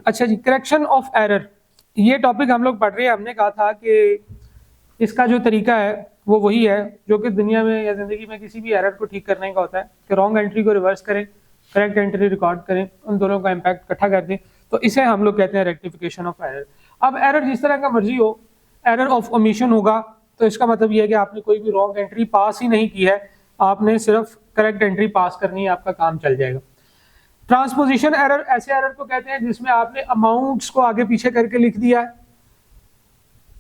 अच्छा जी, correction of error, ये topic हम लोग पढ़ रहे हैं। हमने कहा था कि इसका जो तरीका है वो वही है जो कि दुनिया में या ज़िंदगी में किसी भी एरर को ठीक करने का होता है कि रॉन्ग एंट्री को रिवर्स करें, करेक्ट एंट्री रिकॉर्ड करें, उन दोनों का इम्पैक्ट इकट्ठा कर दें, तो इसे हम लोग कहते हैं रेक्टिफिकेशन ऑफ एरर। अब एरर जिस तरह का मर्जी हो, एरर ऑफ ओमिशन होगा तो इसका मतलब ये है कि आपने कोई भी रॉन्ग एंट्री पास ही नहीं की है, आपने सिर्फ करेक्ट एंट्री पास करनी है, आपका काम चल जाएगा। ट्रांसपोजिशन एरर, ऐसे एरर को कहते हैं जिसमें आपने अमाउंट्स को आगे पीछे करके लिख दिया है।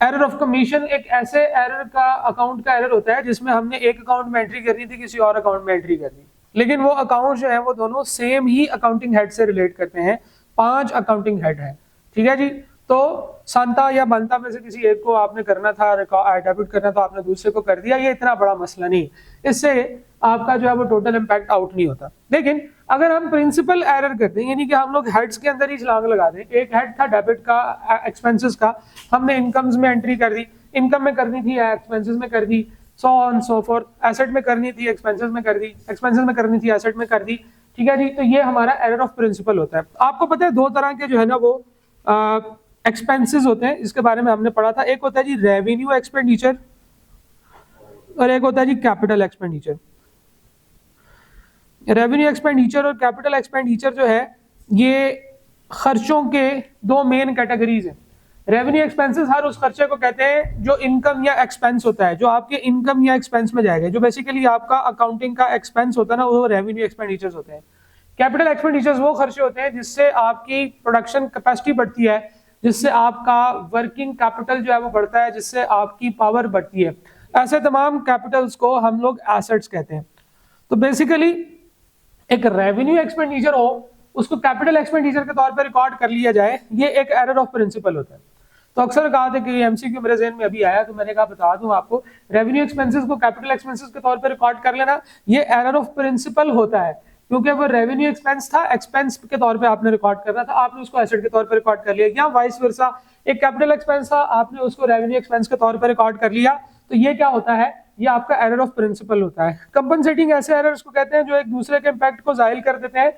एरर ऑफ कमीशन एक ऐसे एरर का अकाउंट का एरर होता है जिसमें हमने एक अकाउंट में एंट्री करनी थी, किसी और अकाउंट में एंट्री करनी, लेकिन वो अकाउंट जो है वो दोनों सेम ही अकाउंटिंग हेड से रिलेट करते हैं। 5 अकाउंटिंग हेड है, ठीक है जी। तो सांता या बनता में से किसी एक को आपने करना था, डेबिट करना था, आपने दूसरे को कर दिया, ये इतना बड़ा मसला नहीं, इससे आपका जो है वो टोटल इम्पैक्ट आउट नहीं होता। लेकिन अगर हम प्रिंसिपल एरर करते हैं, यानी कि हम लोग हेड्स के अंदर ही छलांग लगा दें, एक हेड था डेबिट का, एक्सपेंसेस का, हमने इनकम्स में एंट्री कर दी, इनकम में करनी थी एक्सपेंसेस में कर दी, so on so forth, asset में करनी थी एक्सपेंसेस में कर दी, एक्सपेंसेस में करनी थी एसेट में कर दी, ठीक है जी। तो ये हमारा एरर ऑफ प्रिंसिपल होता है। आपको पता है 2 तरह के जो है ना वो एक्सपेंसेस होते हैं, इसके बारे में हमने पढ़ा था। एक होता है जी रेवेन्यू एक्सपेंडिचर और एक होता है G capital expenditure. Revenue expenditure और कैपिटल एक्सपेंडिचर जो है ये खर्चों के 2 मेन कैटेगरीज हैं। रेवेन्यू एक्सपेंसेस हर उस खर्चे को कहते हैं जो इनकम या एक्सपेंस होता है, जो आपके इनकम या एक्सपेंस में जाएगा, जो बेसिकली आपका अकाउंटिंग का एक्सपेंस होता है ना, वो रेवेन्यू एक्सपेंडिचर्स होते हैं। कैपिटल एक्सपेंडिचर्स वो खर्चे होते हैं जिससे आपकी प्रोडक्शन कैपेसिटी बढ़ती है, जिससे आपका वर्किंग कैपिटल जो है वो बढ़ता है, जिससे आपकी पावर बढ़ती है। ऐसे तमाम कैपिटल्स को हम लोग एसेट्स कहते हैं। तो बेसिकली एक रेवेन्यू एक्सपेंडिचर हो, उसको कैपिटल एक्सपेंडिचर के तौर पर रिकॉर्ड कर लिया जाए, ये एक एरर ऑफ प्रिंसिपल होता है। तो अक्सर कहा था कि एमसीक्यू मेरे ज़हन में अभी आया, तो मैंने कहा बता दूं आपको, रेवेन्यू एक्सपेंसेस को कैपिटल एक्सपेंसेस के तौर पर रिकॉर्ड कर लेना, ये एरर ऑफ प्रिंसिपल होता है, क्योंकि वो रेवेन्यू एक्सपेंस था, एक्सपेंस के तौर पे आपने रिकॉर्ड करना था, आपने उसको एसेट के तौर पे रिकॉर्ड कर लिया, या वाइस वर्सा, एक कैपिटल एक्सपेंस था, आपने उसको रेवेन्यू एक्सपेंस के तौर पे रिकॉर्ड कर लिया। तो ये क्या होता है, ये आपका एरर ऑफ प्रिंसिपल होता है। कंपनसेटिंग ऐसे एरर्स को कहते हैं जो एक दूसरे के इम्पैक्ट को जाहिल कर देते हैं,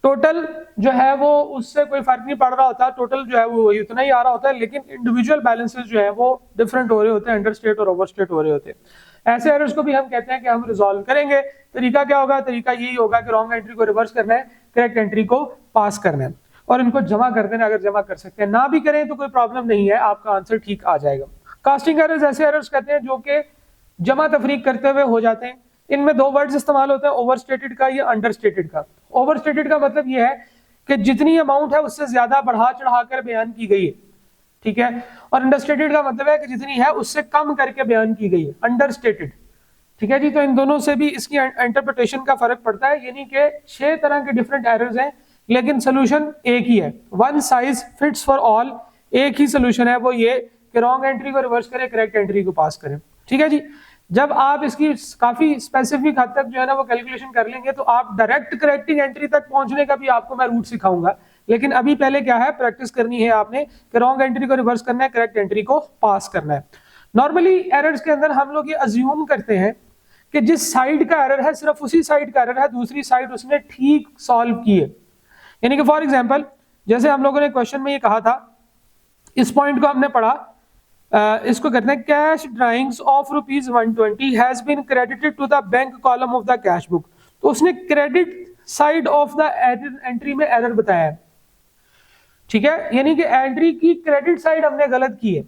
टोटल जो है वो उससे कोई फर्क नहीं पड़ रहा होता, टोटल जो है वो वही उतना ही आ रहा होता है, लेकिन इंडिविजुअल बैलेंसेस जो है वो डिफरेंट हो रहे होते हैं, अंडर स्टेट और ओवर स्टेट हो रहे होते हैं। ऐसे एरर्स को भी हम कहते हैं कि हम रिजॉल्व करेंगे। तरीका क्या होगा, तरीका यही होगा कि रॉन्ग एंट्री को रिवर्स करना है, करेक्ट एंट्री को पास करना है और इनको जमा कर देना। अगर जमा कर सकते हैं, ना भी करें तो कोई प्रॉब्लम नहीं है, आपका आंसर ठीक आ जाएगा। कास्टिंग एरर्स ऐसे एरर्स कहते हैं जो कि जमा तफरीक करते हुए हो जाते हैं। इनमें 2 वर्ड्स इस्तेमाल होते हैं, ओवरस्टेटेड का या अंडरस्टेटेड का। ओवरस्टेटेड का मतलब ये है कि जितनी अमाउंट है उससे ज्यादा बढ़ा चढ़ाकर बयान की गई है, ठीक है, और अंडरस्टेटेड का मतलब है कि जितनी है उससे कम करके बयान की गई है, अंडरस्टेटेड, ठीक है जी। तो इन दोनों से भी इसकी इंटरप्रिटेशन का फर्क पड़ता है, यानी कि 6 तरह के डिफरेंट एरर्स हैं, लेकिन सोल्यूशन एक ही है, one size fits for all. एक ही सोल्यूशन है, वो ये कि रॉन्ग एंट्री को रिवर्स करें, करेक्ट एंट्री को पास करें, ठीक है जी। जब आप इसकी काफी स्पेसिफिक हद तक जो है ना वो कैलकुलेशन कर लेंगे तो आप डायरेक्ट करेक्टिंग एंट्री तक पहुंचने का भी आपको मैं रूट सिखाऊंगा, लेकिन अभी पहले क्या है, प्रैक्टिस करनी है आपने कि रॉन्ग एंट्री को रिवर्स करना है, करेक्ट एंट्री को पास करना है। नॉर्मली एरर्स के अंदर हम लोग ये अज्यूम करते हैं कि जिस साइड का एरर है सिर्फ उसी साइड का एरर है, दूसरी साइड उसने ठीक सॉल्व की है। यानी कि फॉर एग्जाम्पल, जैसे हम लोगों ने क्वेश्चन में ये कहा था, इस पॉइंट को हमने पढ़ा, इसको कहते हैं cash drawings of ₹120 has been credited to the bank column of the cash book. तो उसने credit side of the entry में एरर बताया है, ठीक है, यानी कि एंट्री की क्रेडिट साइड हमने गलत की है।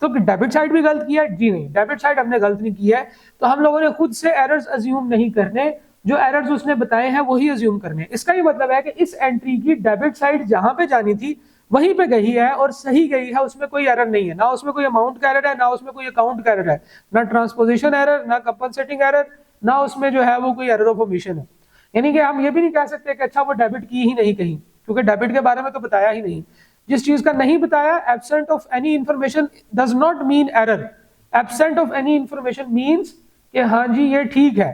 तो डेबिट साइड भी गलत किया है? जी नहीं, डेबिट साइड हमने गलत नहीं की है। तो हम लोगों ने खुद से एरर्स अज्यूम नहीं करने, जो एरर्स उसने बताए हैं वही अज्यूम करने। इसका ये मतलब है कि इस एंट्री की डेबिट साइड जहां पे जानी थी वहीं पे गई है और सही गई है, उसमें कोई एरर नहीं है, ना उसमें कोई अमाउंट का एरर है, ना उसमें कोई अकाउंट का एरर है, ना ट्रांसपोजिशन एरर, ना कंपनसेटिंग एरर, ना उसमें जो है वो कोई एरर ऑफ ओमिशन है। यानी कि हम ये भी नहीं कह सकते कि अच्छा वो डेबिट की ही नहीं कहीं, क्योंकि डेबिट के बारे में तो बताया ही नहीं। जिस चीज का नहीं बताया, absent of any information does not mean error. Absent of any information means कि हाँ जी ये ठीक है,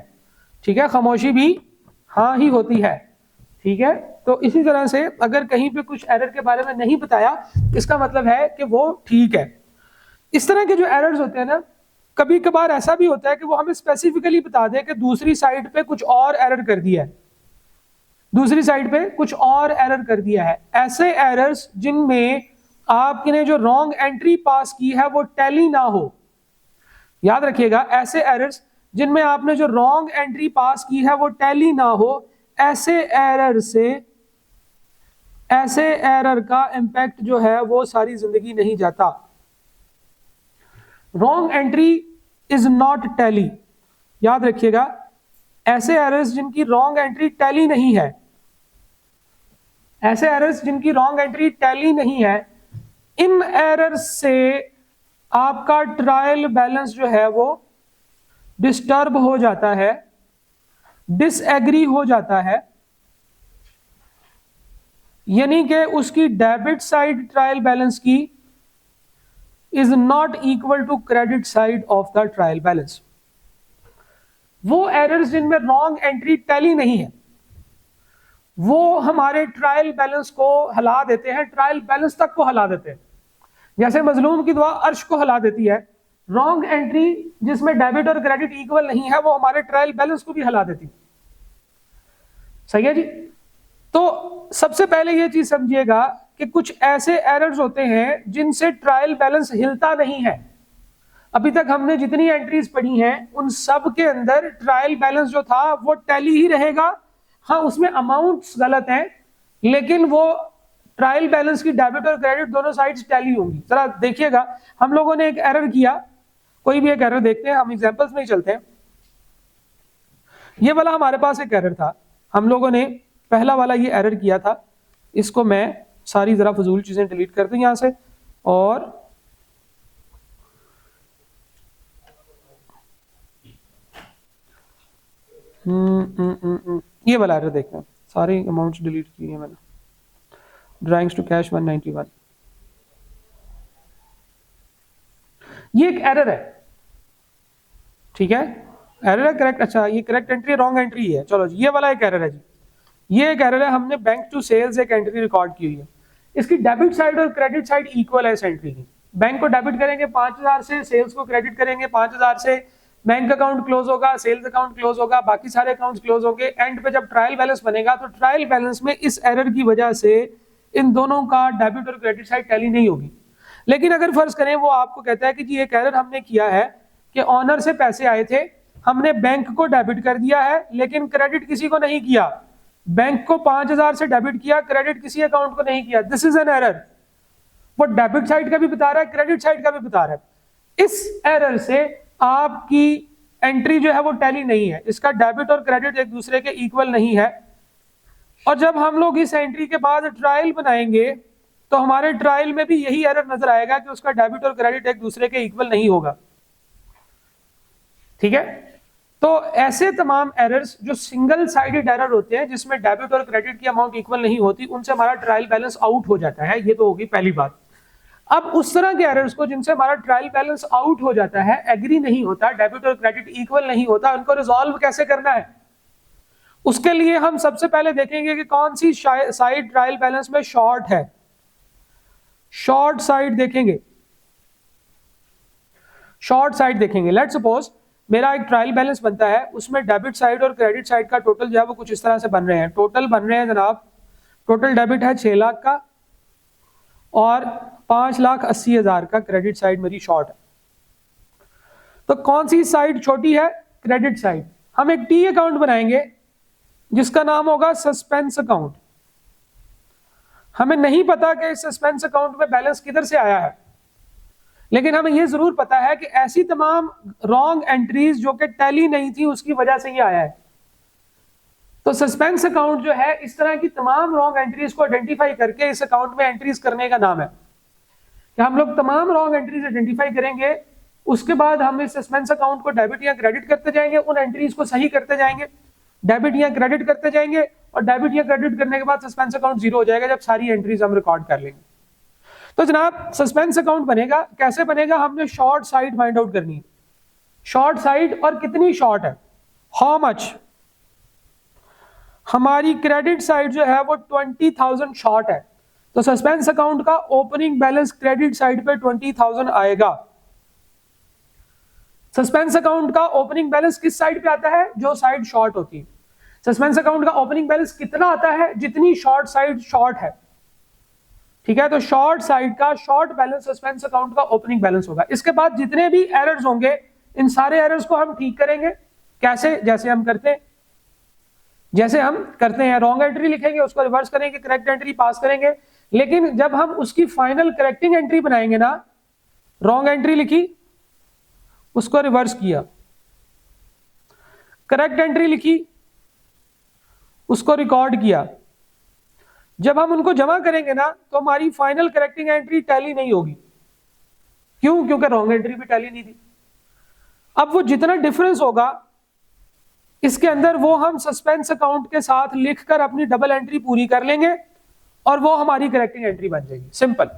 ठीक है, खामोशी भी हाँ ही होती है, ठीक है। तो इसी तरह से अगर कहीं पे कुछ एरर के बारे में नहीं बताया, इसका मतलब है कि वो ठीक है। इस तरह के जो एरर्स होते हैं ना, कभी कभार ऐसा भी होता है कि वो हमें स्पेसिफिकली बता दे कि दूसरी साइड पे कुछ और एरर कर दिया है, दूसरी साइड पे कुछ और एरर कर दिया है। ऐसे एरर्स जिनमें आपने जो रॉन्ग एंट्री पास की है वो टैली ना हो, याद रखिएगा, ऐसे एरर्स जिनमें आपने जो रॉन्ग एंट्री पास की है वो टैली ना हो, ऐसे एरर का इंपैक्ट जो है वो सारी जिंदगी नहीं जाता। Wrong entry is not tally, याद रखिएगा, ऐसे एरर्स जिनकी रॉन्ग एंट्री टैली नहीं है, ऐसे एरर्स जिनकी रॉन्ग एंट्री टैली नहीं है, इन एरर्स से आपका ट्रायल बैलेंस जो है वो डिस्टर्ब हो जाता है, डिसएग्री हो जाता है, यानी कि उसकी डेबिट साइड ट्रायल बैलेंस की is not equal to credit side of the trial balance. वो एरर्स जिनमें रॉन्ग एंट्री टैली नहीं है वो हमारे ट्रायल बैलेंस को हिला देते हैं, ट्रायल बैलेंस तक को हिला देते हैं। जैसे मजलूम की दुआ अर्श को हिला देती है, रॉन्ग एंट्री जिसमें डेबिट और क्रेडिट इक्वल नहीं है वो हमारे ट्रायल बैलेंस को भी हिला देती है। सही है जी। तो सबसे पहले ये चीज समझिएगा कि कुछ ऐसे एरर्स होते हैं जिनसे ट्रायल बैलेंस हिलता नहीं है। अभी तक हमने जितनी एंट्रीज पढ़ी हैं उन सब के अंदर ट्रायल बैलेंस जो था वो टैली ही रहेगा। हाँ, उसमें अमाउंट्स गलत हैं लेकिन वो ट्रायल बैलेंस की डेबिट और क्रेडिट दोनों साइड्स टैली होंगी। जरा देखिएगा, हम लोगों ने एक एरर किया, कोई भी एक एरर देखते हैं, हम एग्जांपल्स में ही चलते हैं। ये वाला हमारे पास एक एरर था, हम लोगों ने पहला वाला ये एरर किया था। इसको मैं सारी जरा फजूल चीजें डिलीट कर दूं यहां से, और ये वाला एरर देखते हैं। सारे अमाउंट्स डिलीट किए हैं मैंने। ड्राइंग्स टू कैश 191, ये एक एरर है, ठीक है, एरर है करेक्ट। अच्छा, ये करेक्ट एंट्री रॉन्ग एंट्री है, चलो जी, ये वाला एक एरर है जी, ये एक एरर है। हमने बैंक टू सेल्स एक एंट्री रिकॉर्ड की हुई है, इसकी डेबिट साइड और क्रेडिट साइड इक्वल है इस एंट्री की। बैंक को डेबिट करेंगे 5000 से, सेल्स को क्रेडिट करेंगे 5000 से, बैंक अकाउंट क्लोज होगा, सेल्स अकाउंट क्लोज होगा, बाकी सारे अकाउंट्स क्लोज होंगे। एंड पे जब ट्रायल बैलेंस बनेगा तो ट्रायल बैलेंस में इस एरर की वजह से इन दोनों का डेबिट और क्रेडिट साइड टैली नहीं होगी। लेकिन अगर फर्ज करें वो आपको कहता है कि जी एक एरर हमने किया है कि ऑनर से पैसे आए थे, हमने बैंक को डेबिट कर दिया है लेकिन क्रेडिट किसी को नहीं किया, बैंक को 5000 से डेबिट किया, क्रेडिट किसी अकाउंट को नहीं किया। This is an error. वो डेबिट साइड का भी बता रहा है, क्रेडिट साइड का भी बता रहा है। इस एरर से आपकी एंट्री जो है वो टैली नहीं है, इसका डेबिट और क्रेडिट एक दूसरे के इक्वल नहीं है। और जब हम लोग इस एंट्री के बाद ट्रायल बनाएंगे तो हमारे ट्रायल में भी यही एरर नजर आएगा कि उसका डेबिट और क्रेडिट एक दूसरे के इक्वल नहीं होगा, ठीक है। तो ऐसे तमाम एरर्स जो सिंगल साइडेड एरर होते हैं जिसमें डेबिट और क्रेडिट की अमाउंट इक्वल नहीं होती, उनसे हमारा ट्रायल बैलेंस आउट हो जाता है। ये तो होगी पहली बात। अब उस तरह के एरर्स को जिनसे हमारा ट्रायल बैलेंस आउट हो जाता है, एग्री नहीं होता, डेबिट और क्रेडिट इक्वल नहीं होता, उनको रिजॉल्व कैसे करना है, उसके लिए हम सबसे पहले देखेंगे कि कौन सी साइड ट्रायल बैलेंस में शॉर्ट है। शॉर्ट साइड देखेंगे, शॉर्ट साइड देखेंगे। लेट्स सपोज मेरा एक ट्रायल बैलेंस बनता है, उसमें डेबिट साइड और क्रेडिट साइड का टोटल जो है वो कुछ इस तरह से बन रहे हैं। टोटल बन रहे हैं जनाब, टोटल डेबिट है 6 लाख का और 5,80,000 का क्रेडिट साइड मेरी शॉर्ट है। तो कौन सी साइड छोटी है? Credit side. हम एक टी अकाउंट बनाएंगे जिसका नाम होगा सस्पेंस अकाउंट। हमें नहीं पता कि इस सस्पेंस अकाउंट में बैलेंस किधर से आया है, लेकिन हमें यह जरूर पता है कि ऐसी तमाम रॉन्ग एंट्रीज जो कि टैली नहीं थी उसकी वजह से ये आया है। तो सस्पेंस अकाउंट जो है इस तरह की तमाम रॉन्ग एंट्रीज को आइडेंटिफाई करके इस अकाउंट में एंट्रीज करने का नाम है कि हम लोग तमाम रॉन्ग एंट्रीज आइडेंटिफाई करेंगे, उसके बाद हम इस सस्पेंस अकाउंट को डेबिट या क्रेडिट करते जाएंगे, उन एंट्रीज को सही करते जाएंगे, डेबिट या क्रेडिट करते जाएंगे, और डेबिट या क्रेडिट करने के बाद सस्पेंस अकाउंट जीरो हो जाएगा जब सारी एंट्रीज हम रिकॉर्ड कर लेंगे। तो जनाब सस्पेंस अकाउंट बनेगा, कैसे बनेगा? हमने शॉर्ट साइड फाइंड आउट करनी है। शॉर्ट साइड और कितनी शॉर्ट है, हाउ मच। हमारी क्रेडिट साइड जो है वो 20,000 शॉर्ट है, तो सस्पेंस अकाउंट का ओपनिंग बैलेंस क्रेडिट साइड पे 20,000 आएगा। सस्पेंस अकाउंट का ओपनिंग बैलेंस किस साइड पे आता है? जो साइड शॉर्ट होती है। सस्पेंस अकाउंट का ओपनिंग बैलेंस कितना आता है, जितनी शॉर्ट साइड शॉर्ट है, ठीक है। तो शॉर्ट साइड का शॉर्ट बैलेंस सस्पेंस अकाउंट का ओपनिंग बैलेंस होगा। इसके बाद जितने भी एरर्स होंगे इन सारे एरर्स को हम ठीक करेंगे। कैसे? जैसे हम करते हैं रॉन्ग एंट्री लिखेंगे, उसको रिवर्स करेंगे, करेक्ट एंट्री पास करेंगे। लेकिन जब हम उसकी फाइनल करेक्टिंग एंट्री बनाएंगे ना, रॉन्ग एंट्री लिखी, उसको रिवर्स किया, करेक्ट एंट्री लिखी, उसको रिकॉर्ड किया, जब हम उनको जमा करेंगे ना तो हमारी फाइनल करेक्टिंग एंट्री टैली नहीं होगी। क्यों? क्योंकि रॉन्ग एंट्री भी टैली नहीं थी। अब वो जितना डिफरेंस होगा इसके अंदर वो हम सस्पेंस अकाउंट के साथ लिखकर अपनी डबल एंट्री पूरी कर लेंगे और वो हमारी करेक्टिंग एंट्री बन जाएगी। सिंपल।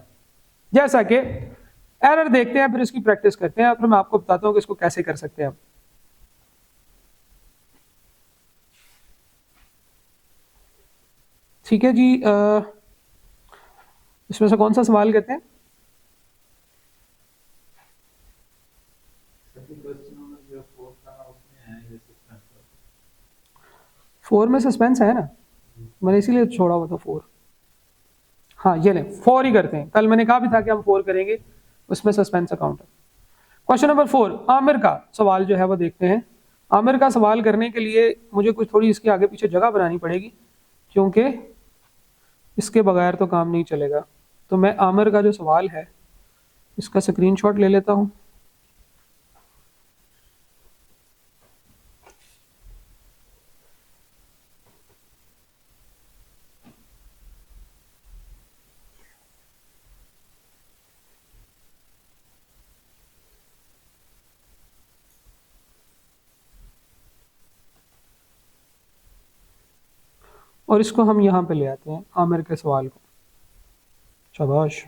जैसा कि एरर देखते हैं, फिर इसकी प्रैक्टिस करते हैं, फिर मैं आपको बताता हूं कि इसको कैसे कर सकते हैं। ठीक है जी, इसमें से कौन सा सवाल कहते हैं? फोर में सस्पेंस है ना, मैंने इसीलिए छोड़ा हुआ था 4। हाँ ये ले 4 ही करते हैं। कल मैंने कहा भी था कि हम 4 करेंगे, उसमें सस्पेंस अकाउंट है। क्वेश्चन नंबर 4, आमिर का सवाल जो है वो देखते हैं। आमिर का सवाल करने के लिए मुझे कुछ थोड़ी इसके आगे पीछे जगह बनानी पड़ेगी, क्योंकि इसके बगैर तो काम नहीं चलेगा। तो मैं आमिर का जो सवाल है इसका स्क्रीनशॉट ले लेता हूँ। और इसको हम यहाँ पे ले आते हैं, आमिर के सवाल को। शाबाश।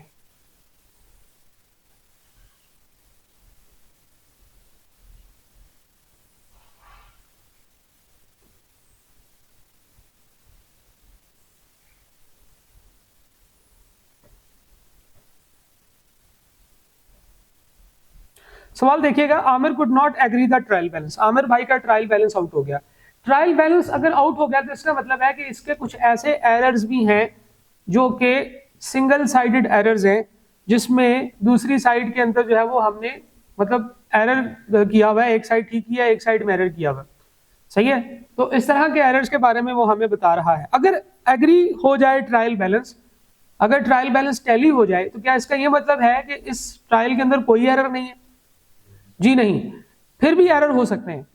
सवाल देखिएगा, Aamir could not agree the trial balance. Aamir भाई का ट्रायल बैलेंस आउट हो गया। ट्रायल बैलेंस अगर आउट हो गया तो इसका मतलब है कि इसके कुछ ऐसे एरर्स भी हैं जो कि सिंगल साइडेड एरर्स हैं, जिसमें दूसरी साइड के अंदर जो है वो हमने मतलब एरर किया हुआ है, एक साइड ठीक किया, एक साइड में एरर किया हुआ है। सही है। तो इस तरह के एरर्स के बारे में वो हमें बता रहा है। अगर एग्री हो जाए ट्रायल बैलेंस, अगर ट्रायल बैलेंस टैली हो जाए, तो क्या इसका ये मतलब है कि इस ट्रायल के अंदर कोई एरर नहीं है? जी नहीं, फिर भी एरर हो सकते हैं,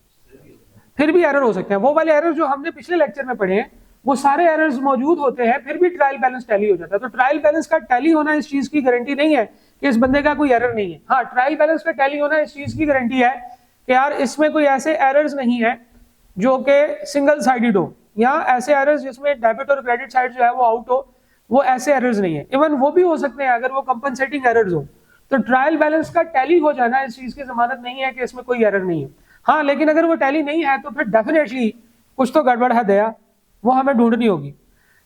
फिर भी एरर हो सकते हैं। वो वाले एरर जो हमने पिछले लेक्चर में पढ़े हैं वो सारे एरर्स मौजूद होते हैं, फिर भी ट्रायल बैलेंस टैली हो जाता है। तो ट्रायल बैलेंस का टैली होना इस चीज की गारंटी नहीं है कि इस बंदे का कोई एरर नहीं है। हाँ, ट्रायल बैलेंस का टैली होना इस चीज की गारंटी है कि यार इसमें कोई ऐसे एरर्स नहीं है जो कि सिंगल साइडेड हो, या ऐसे एरर्स जिसमें डेबिट और क्रेडिट साइड जो है वो आउट हो, वो ऐसे एरर्स नहीं है। इवन वो भी हो सकते हैं अगर वो कंपनसेटिंग एरर्स हो। तो ट्रायल बैलेंस का टैली हो जाना इस चीज की जमानत नहीं है कि इसमें कोई एरर नहीं है। हाँ, लेकिन अगर वो टैली नहीं है तो फिर डेफिनेटली कुछ तो गड़बड़ है दया, वो हमें ढूंढनी होगी।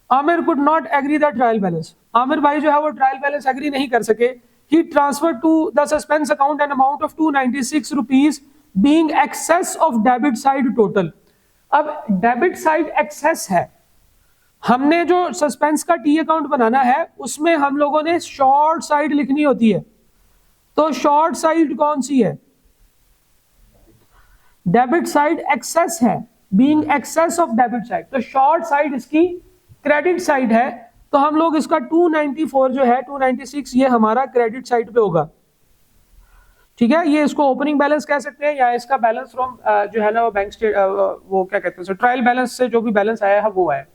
Aamir could not agree the trial balance. Aamir भाई जो है वो ट्रायल बैलेंस एग्री नहीं कर सके। He transfer to the suspense account an amount of 296 rupees being excess of debit side total. अब डेबिट साइड एक्सेस है, हमने जो सस्पेंस का टी अकाउंट बनाना है उसमें हम लोगों ने शॉर्ट साइड लिखनी होती है। तो शॉर्ट साइड कौन सी है? डेबिट साइड एक्सेस है, being excess of debit side. तो शॉर्ट साइड इसकी क्रेडिट साइड है, तो हम लोग इसका 294 जो है 296 ये हमारा क्रेडिट साइड पे होगा। ठीक है, ये इसको ओपनिंग बैलेंस कह सकते हैं, या इसका बैलेंस फ्रॉम जो है ना वो बैंक स्टेट वो क्या कहते हैं ट्रायल बैलेंस से जो भी बैलेंस आया है वो है।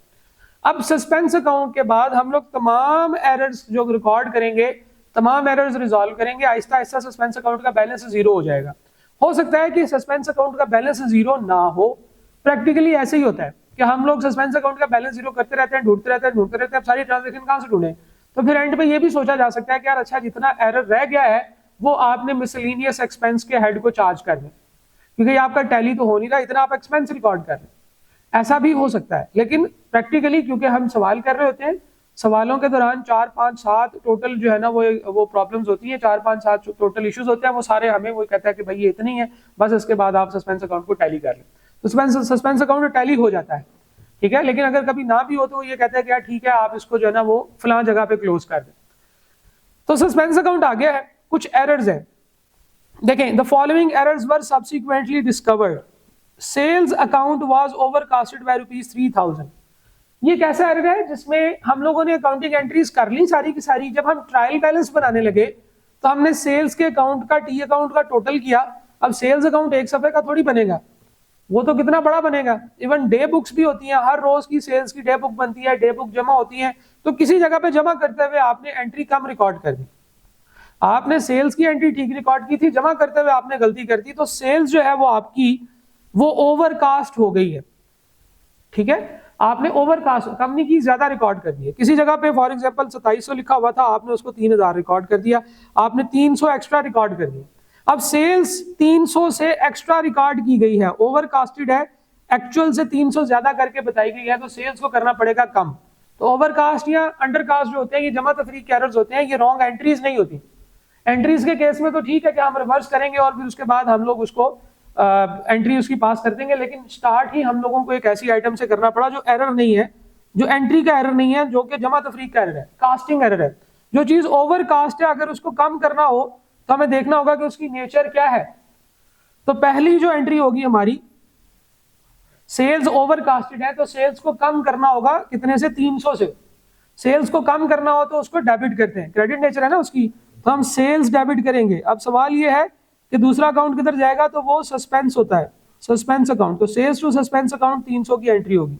अब सस्पेंस अकाउंट के बाद हम लोग तमाम एरर्स जो रिकॉर्ड करेंगे, तमाम एरर्स रिजॉल्व करेंगे, आहिस्ता आहिस्ता सस्पेंस अकाउंट का बैलेंस जीरो हो जाएगा। हो सकता है कि सस्पेंस अकाउंट का बैलेंस जीरो ना हो, प्रैक्टिकली ऐसे ही होता है कि हम लोग सस्पेंस अकाउंट का बैलेंस जीरो करते रहते हैं, ढूंढते रहते हैं, अब सारी ट्रांजेक्शन कहां से ढूंढे? तो फिर एंड पे ये भी सोचा जा सकता है कि यार अच्छा जितना एरर रह गया है वो आपने मिसलेनियस एक्सपेंस के हेड को चार्ज कर दें, क्योंकि आपका टैली तो हो नहीं रहा, इतना आप एक्सपेंस रिकॉर्ड कर रहे हैं। ऐसा भी हो सकता है, लेकिन प्रैक्टिकली क्योंकि हम सवाल कर रहे होते हैं, सवालों के दौरान 4 5 7 टोटल जो है ना वो प्रॉब्लम्स होती हैं, 4 5 7 टोटल इश्यूज होते हैं, वो सारे हमें वो कहता है कि भाई ये इतनी है, बस इसके बाद आप सस्पेंस अकाउंट को टैली कर लें। तो सस्पेंस अकाउंट टैली हो जाता है। ठीक है, लेकिन अगर कभी ना भी हो तो वो ये कहता है कि यार ठीक है आप इसको जो है ना वो फलां जगह पे क्लोज कर दें। तो सस्पेंस अकाउंट आ गया है, कुछ एरर्स हैं। देखें, the following errors were subsequently discovered. Sales account was overcasted by ₹3000। ये कैसा एरर है जिसमें हम लोगों ने अकाउंटिंग एंट्रीज कर ली सारी की सारी, जब हम ट्रायल बैलेंस बनाने लगे तो हमने सेल्स के अकाउंट का टी अकाउंट का टोटल किया। अब सेल्स अकाउंट एक सफे का थोड़ी बनेगा, वो तो कितना बड़ा बनेगा। इवन डे बुक्स भी होती हैं, हर रोज की सेल्स की डे बुक बनती है, डे बुक जमा होती है, तो किसी जगह पे जमा करते हुए आपने एंट्री कम रिकॉर्ड कर दी। आपने सेल्स की एंट्री ठीक रिकॉर्ड की थी, जमा करते हुए आपने गलती कर दी, तो सेल्स जो है वो आपकी वो ओवरकास्ट हो गई है। ठीक है, आपने ओवरकास्ट कम नहीं की, ज्यादा रिकॉर्ड कर दिया। किसी जगह पे फॉर एग्जांपल 2700 लिखा हुआ था, आपने उसको 3000 रिकॉर्ड कर दिया, आपने 300 एक्स्ट्रा रिकॉर्ड कर दिया। अब सेल्स 300 से एक्स्ट्रा रिकॉर्ड की गई है, ओवरकास्टेड है, एक्चुअल से 300 ज्यादा करके बताई गई है, तो सेल्स को करना पड़ेगा कम। तो ओवरकास्ट या अंडरकास्ट जो होते हैं ये जमा तफरीक के एरर्स होते हैं, ये रॉन्ग एंट्रीज नहीं होती। एंट्रीज के केस में तो ठीक है कि हम रिवर्स करेंगे और फिर उसके बाद हम लोग उसको एंट्री उसकी पास कर देंगे, लेकिन स्टार्ट ही हम लोगों को एक ऐसी आइटम से करना पड़ा जो एरर नहीं है, जो एंट्री का एरर नहीं है, जो कि जमा तफरीक का एरर है, कास्टिंग एरर है। जो चीज ओवर कास्ट है, अगर उसको कम करना हो तो हमें देखना होगा कि उसकी नेचर क्या है। तो पहली जो एंट्री होगी हमारी, सेल्स ओवर कास्टेड है, तो सेल्स को कम करना होगा कितने से, 300 से। सेल्स को कम करना हो तो उसको डेबिट करते हैं, क्रेडिट नेचर है ना उसकी, तो हम सेल्स डेबिट करेंगे। अब सवाल ये है कि दूसरा अकाउंट किधर जाएगा, तो वो सस्पेंस होता है, सस्पेंस अकाउंट। तो सेल्स टू सस्पेंस अकाउंट 300 की एंट्री होगी।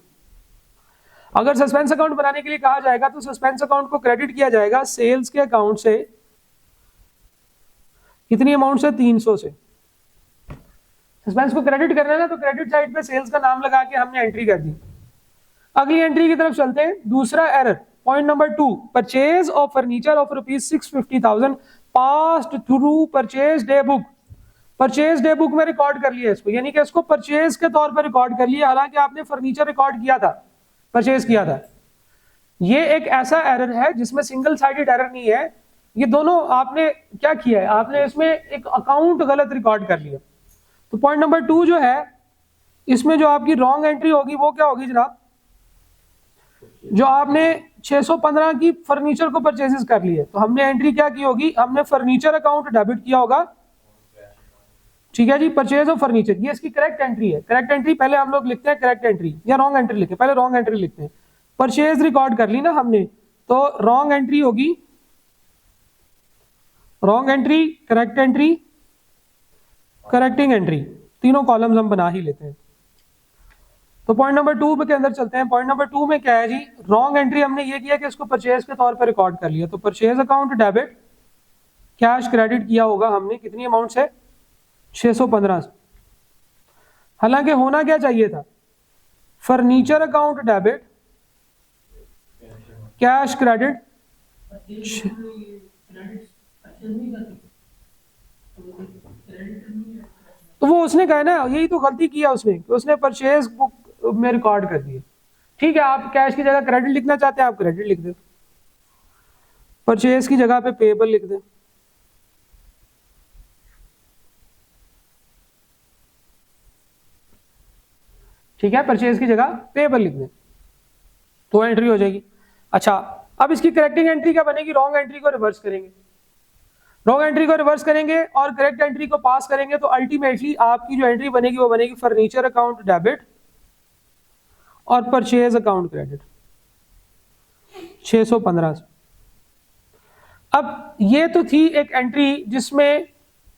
अगर सस्पेंस अकाउंट बनाने के लिए कहा जाएगा तो सस्पेंस अकाउंट को क्रेडिट किया जाएगा सेल्स के अकाउंट से, कितनी अमाउंट से, 300 से। सस्पेंस को क्रेडिट करना है ना, तो क्रेडिट साइड पे सेल्स का नाम लगा के हमने एंट्री कर दी। अगली एंट्री की तरफ चलते हैं, दूसरा error, point number 2, purchase of furniture of ₹650,000 passed through purchase day book. Purchase day book में रिकॉर्ड कर लिया इसको, यानी कि इसको परचेज के तौर पर रिकॉर्ड कर लिया, हालांकि आपने फर्नीचर रिकॉर्ड किया था, परचेज किया था। ये एक ऐसा एरर है जिसमें सिंगल साइडेड एरर नहीं है, ये दोनों आपने क्या किया है, आपने इसमें एक अकाउंट गलत रिकॉर्ड कर लिया। तो पॉइंट नंबर 2 जो है, इसमें जो आपकी रॉन्ग एंट्री होगी वो क्या होगी जनाब, जो आपने 615 की फर्नीचर को परचेजेस कर लिए, तो हमने एंट्री क्या की होगी, हमने फर्नीचर अकाउंट डेबिट किया होगा। ठीक है जी, परचेज ऑफ फर्नीचर, ये इसकी करेक्ट एंट्री है। करेक्ट एंट्री पहले हम लोग लिखते हैं करेक्ट एंट्री, या रॉन्ग एंट्री लिखते हैं, पहले रॉन्ग एंट्री लिखते हैं। परचेज रिकॉर्ड कर ली ना हमने, तो रॉन्ग एंट्री होगी, wrong entry, correct entry, correcting entry, तीनों कॉलम्स हम बना ही लेते हैं। तो पॉइंट नंबर 2 के अंदर चलते हैं। पॉइंट नंबर 2 में क्या है जी, रॉन्ग एंट्री हमने ये किया कि इसको परचेज के तौर पर रिकॉर्ड कर लिया, तो purchase account debit, cash credit किया होगा हमने, कितनी अमाउंट से, 615 से। हालांकि होना क्या चाहिए था, furniture account debit, cash credit. तो वो उसने कहा ना, यही तो गलती किया उसने कि उसने परचेज बुक में रिकॉर्ड कर दिया। ठीक है, आप कैश की जगह क्रेडिट लिखना चाहते हैं, आप क्रेडिट लिख दें, परचेज की जगह पे पेबल लिख दें। ठीक है, परचेज की जगह पेबल लिख दें, तो एंट्री हो जाएगी। अच्छा, अब इसकी करेक्टिंग एंट्री क्या बनेगी, रॉन्ग एंट्री को रिवर्स करेंगे। रॉन्ग एंट्री को रिवर्स करेंगे और करेक्ट एंट्री को पास करेंगे, तो अल्टीमेटली आपकी जो एंट्री बनेगी वो बनेगी फर्नीचर अकाउंट डेबिट और परचेज अकाउंट क्रेडिट, 615 से। अब ये तो थी एक एंट्री जिसमें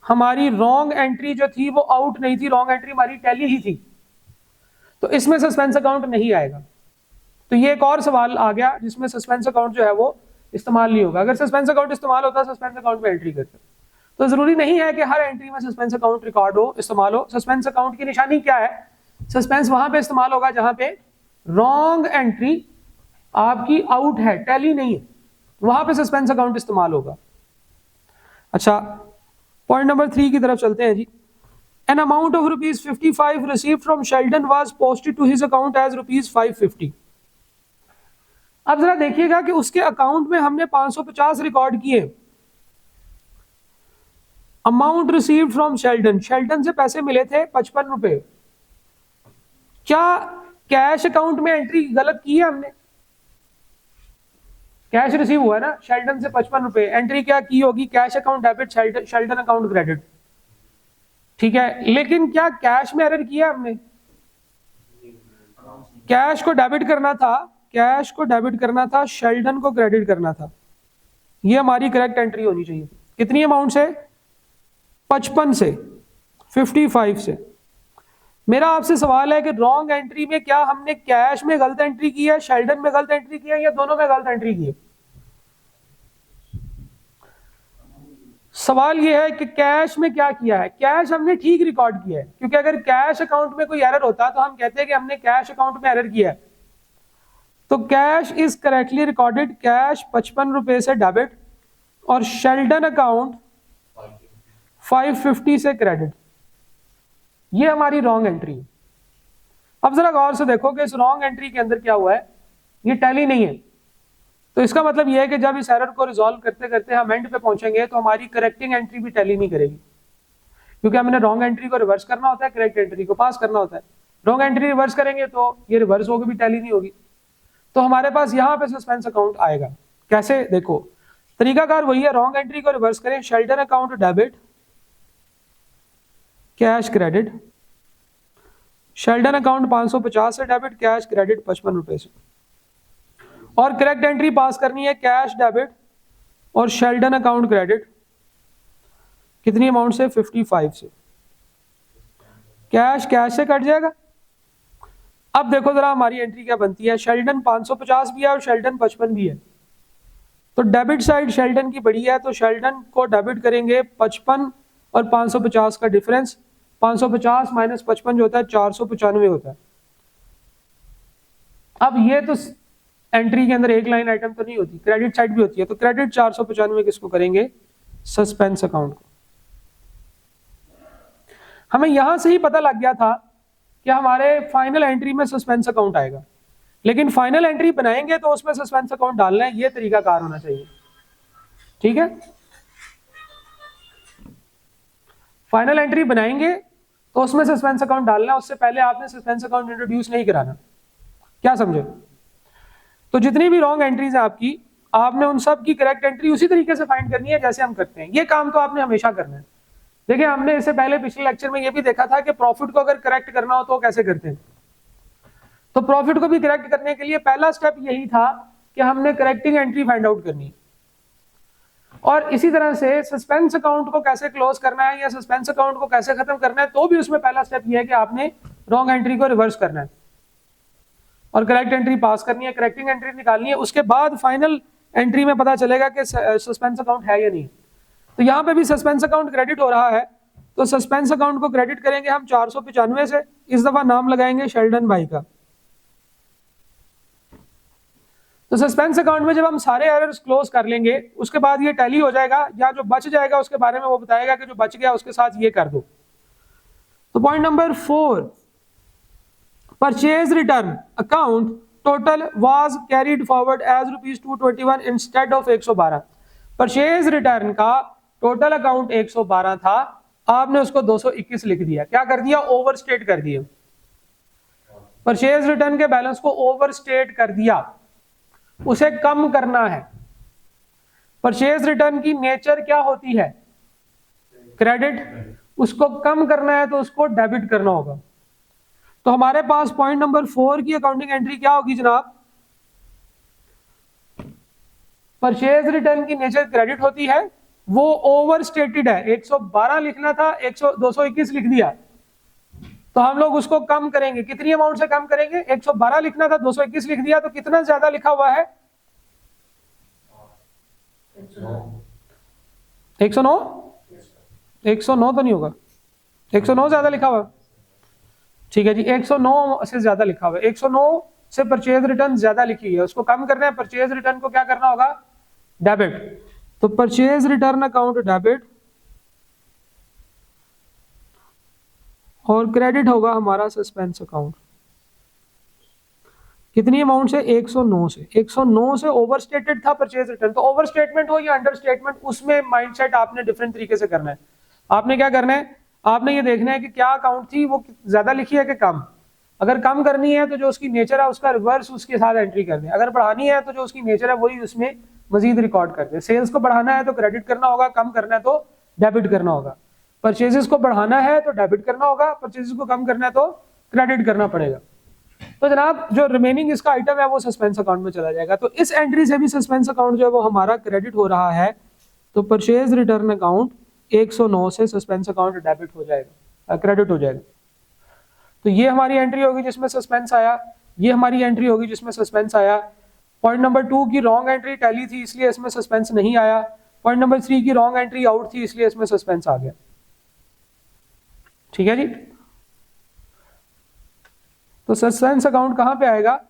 हमारी रॉन्ग एंट्री जो थी वो आउट नहीं थी, रॉन्ग एंट्री हमारी टैली ही थी, तो इसमें सस्पेंस अकाउंट नहीं आएगा। तो ये एक और सवाल आ गया जिसमें सस्पेंस अकाउंट जो है वो इस्तेमाल नहीं होगा। अगर सस्पेंस अकाउंट इस्तेमाल होता है सस्पेंस अकाउंट में एंट्री करते, तो जरूरी नहीं है कि हर एंट्री में सस्पेंस अकाउंट रिकॉर्ड हो, इस्तेमाल हो। सस्पेंस अकाउंट की निशानी क्या है, सस्पेंस वहां पे इस्तेमाल होगा जहां पे रॉन्ग एंट्री आपकी आउट है, टैली नहीं है, वहां पे सस्पेंस अकाउंट इस्तेमाल होगा। अच्छा, पॉइंट नंबर 3 की तरफ चलते हैं जी। An amount of ₹55 received from Sheldon was posted to his account as ₹550। अब जरा देखिएगा कि उसके अकाउंट में हमने 550 रिकॉर्ड किए। Amount received from Sheldon, Sheldon से पैसे मिले थे 55 रुपए। क्या कैश अकाउंट में एंट्री गलत की है हमने, कैश रिसीव हुआ है ना शेल्डन से 55 रुपए, एंट्री क्या की होगी, cash account debit Sheldon account credit, ठीक है। लेकिन क्या कैश में एरर किया हमने, कैश को डेबिट करना था, कैश को डेबिट करना था, शेल्डन को क्रेडिट करना था, ये हमारी करेक्ट एंट्री होनी चाहिए। कितनी अमाउंट से, 55 से, 55 से। मेरा आपसे सवाल है कि रॉन्ग एंट्री में क्या हमने कैश में गलत एंट्री की है, शेल्डन में गलत एंट्री की है, या दोनों में गलत एंट्री की है? सवाल यह है कि कैश में क्या किया है, कैश हमने ठीक रिकॉर्ड किया है, क्योंकि अगर कैश अकाउंट में कोई एरर होता तो हम कहते हैं कि हमने कैश अकाउंट में एरर किया है। तो cash is correctly recorded, cash 55 रुपए से डेबिट और शेल्डन अकाउंट 550 से क्रेडिट, ये हमारी रॉन्ग एंट्री है। अब जरा गौर से देखो कि इस रॉन्ग एंट्री के अंदर क्या हुआ है, ये टैली नहीं है। तो इसका मतलब यह है कि जब इस एरर को रिजॉल्व करते करते हम एंड पे पहुंचेंगे तो हमारी करेक्टिंग एंट्री भी टैली नहीं करेगी, क्योंकि हमने रॉन्ग एंट्री को रिवर्स करना होता है, करेक्ट एंट्री को पास करना होता है। रॉन्ग एंट्री रिवर्स करेंगे तो ये रिवर्स होगी भी टैली नहीं होगी। तो हमारे पास यहाँ पे सस्पेंस अकाउंट आएगा। कैसे, देखो तरीकाकार वही है, रॉन्ग एंट्री को रिवर्स करें, Sheldon account debit, cash credit, Sheldon account 550 से डेबिट, कैश क्रेडिट 55 रुपए से, और करेक्ट एंट्री पास करनी है कैश डेबिट और शेल्डन अकाउंट क्रेडिट, कितनी अमाउंट से, 55 से। कैश कैश से कट जाएगा। अब देखो जरा हमारी एंट्री क्या बनती है, शेल्डन 550 भी है और शेल्डन 55 भी है। तो डेबिट साइड शेल्डन की बड़ी है, तो शेल्डन को डेबिट करेंगे 55 और 550 का डिफरेंस, 550 माइनस 55 जो होता है 495 होता है। अब ये तो एंट्री के अंदर एक लाइन आइटम तो नहीं होती, क्रेडिट साइड भी होती है। तो क्रेडिट 495 किसको करेंगे, सस्पेंस अकाउंट को। हमें यहां से ही पता लग गया था कि हमारे फाइनल एंट्री में सस्पेंस अकाउंट आएगा, लेकिन फाइनल एंट्री बनाएंगे तो उसमें सस्पेंस अकाउंट डालना है, ये तरीका कार होना चाहिए, ठीक है। फाइनल एंट्री बनाएंगे तो उसमें सस्पेंस अकाउंट डालना है, उससे पहले आपने सस्पेंस अकाउंट इंट्रोड्यूस नहीं कराना, क्या समझे। तो जितनी भी रॉन्ग एंट्रीज है आपकी, आपने उन सब की करेक्ट एंट्री उसी तरीके से फाइंड करनी है जैसे हम करते हैं। ये काम तो आपने हमेशा करना है। देखिए हमने इससे पहले पिछले लेक्चर में ये भी देखा था कि प्रॉफिट को अगर करेक्ट करना हो तो कैसे करते हैं। तो प्रॉफिट को भी करेक्ट करने के लिए पहला स्टेप यही था कि हमने करेक्टिंग एंट्री फाइंड आउट करनी, और इसी तरह से सस्पेंस अकाउंट को कैसे क्लोज करना है या सस्पेंस अकाउंट को कैसे खत्म करना है, तो भी उसमें पहला स्टेप यह है कि आपने रॉन्ग एंट्री को रिवर्स करना है और करेक्ट एंट्री पास करनी है, करेक्टिंग एंट्री निकालनी है। उसके बाद फाइनल एंट्री में पता चलेगा कि सस्पेंस अकाउंट है या नहीं। तो यहाँ पे भी सस्पेंस अकाउंट क्रेडिट हो रहा है, तो सस्पेंस अकाउंट को क्रेडिट करेंगे हम 495 से, इस दफा नाम लगाएंगे शेल्डन भाई का। तो सस्पेंस अकाउंट में जब हम सारे एरर्स क्लोज कर लेंगे उसके बाद ये टैली हो जाएगा, या जो बच जाएगा उसके बारे में वो बताएगा कि जो बच गया उसके साथ ये कर दो। तो point number 4, purchase return account total was carried forward as ₹221 instead of 112। Purchase return का टोटल अकाउंट 112 था, आपने उसको 221 लिख दिया। क्या कर दिया, ओवरस्टेट कर दिया। परचेज रिटर्न के बैलेंस को ओवरस्टेट कर दिया, उसे कम करना है। परचेज रिटर्न की नेचर क्या होती है, क्रेडिट, उसको कम करना है तो उसको डेबिट करना होगा। तो हमारे पास पॉइंट नंबर 4 की अकाउंटिंग एंट्री क्या होगी जनाब, परचेज रिटर्न की नेचर क्रेडिट होती है, वो ओवरस्टेटेड है, 112 लिखना था 221 लिख दिया। तो हम लोग उसको कम करेंगे, कितनी अमाउंट से कम करेंगे, 112 लिखना था 221 लिख दिया, तो कितना ज्यादा लिखा हुआ है, 109। 109 तो नहीं होगा, 109 ज्यादा लिखा हुआ, ठीक है जी, 109 से ज्यादा लिखा हुआ है। 109 से परचेज रिटर्न ज्यादा लिखी है, उसको कम करना है। परचेज रिटर्न को क्या करना होगा, डेबिट। तो परचेज रिटर्न अकाउंट डेबिट और क्रेडिट होगा हमारा सस्पेंस अकाउंट। कितनी अमाउंट से, 109 से। 109 से ओवरस्टेटेड था परचेज रिटर्न, तो ओवरस्टेटमेंट हो या अंडरस्टेटमेंट, उसमें माइंडसेट आपने डिफरेंट तरीके से करना है। आपने क्या करना है, आपने ये देखना है कि क्या अकाउंट थी वो ज्यादा लिखी है कि कम। अगर कम करनी है तो जो उसकी नेचर है उसका रिवर्स उसके साथ एंट्री कर दें, अगर बढ़ानी है तो जो उसकी नेचर है वही उसमें मजीद रिकॉर्ड कर दें। सेल्स को बढ़ाना है तो क्रेडिट करना होगा, कम करना है तो डेबिट करना होगा। परचेजेस को बढ़ाना है तो डेबिट करना होगा, परचेजेस को कम करना है तो क्रेडिट करना पड़ेगा। तो जनाब जो रिमेनिंग इसका आइटम है वो सस्पेंस अकाउंट में चला जाएगा। तो इस एंट्री से भी सस्पेंस अकाउंट जो है वो हमारा क्रेडिट हो रहा है, तो परचेज रिटर्न अकाउंट 109 से सस्पेंस अकाउंट डेबिट हो जाएगा, क्रेडिट हो जाएगा। तो ये हमारी एंट्री होगी जिसमें सस्पेंस आया, ये हमारी एंट्री होगी जिसमें सस्पेंस आया। पॉइंट नंबर 2 की रॉन्ग एंट्री टैली थी इसलिए इसमें सस्पेंस नहीं आया। पॉइंट नंबर 3 की रॉन्ग एंट्री आउट थी इसलिए इसमें सस्पेंस आ गया। ठीक है जी। तो सस्पेंस अकाउंट कहां पे आएगा?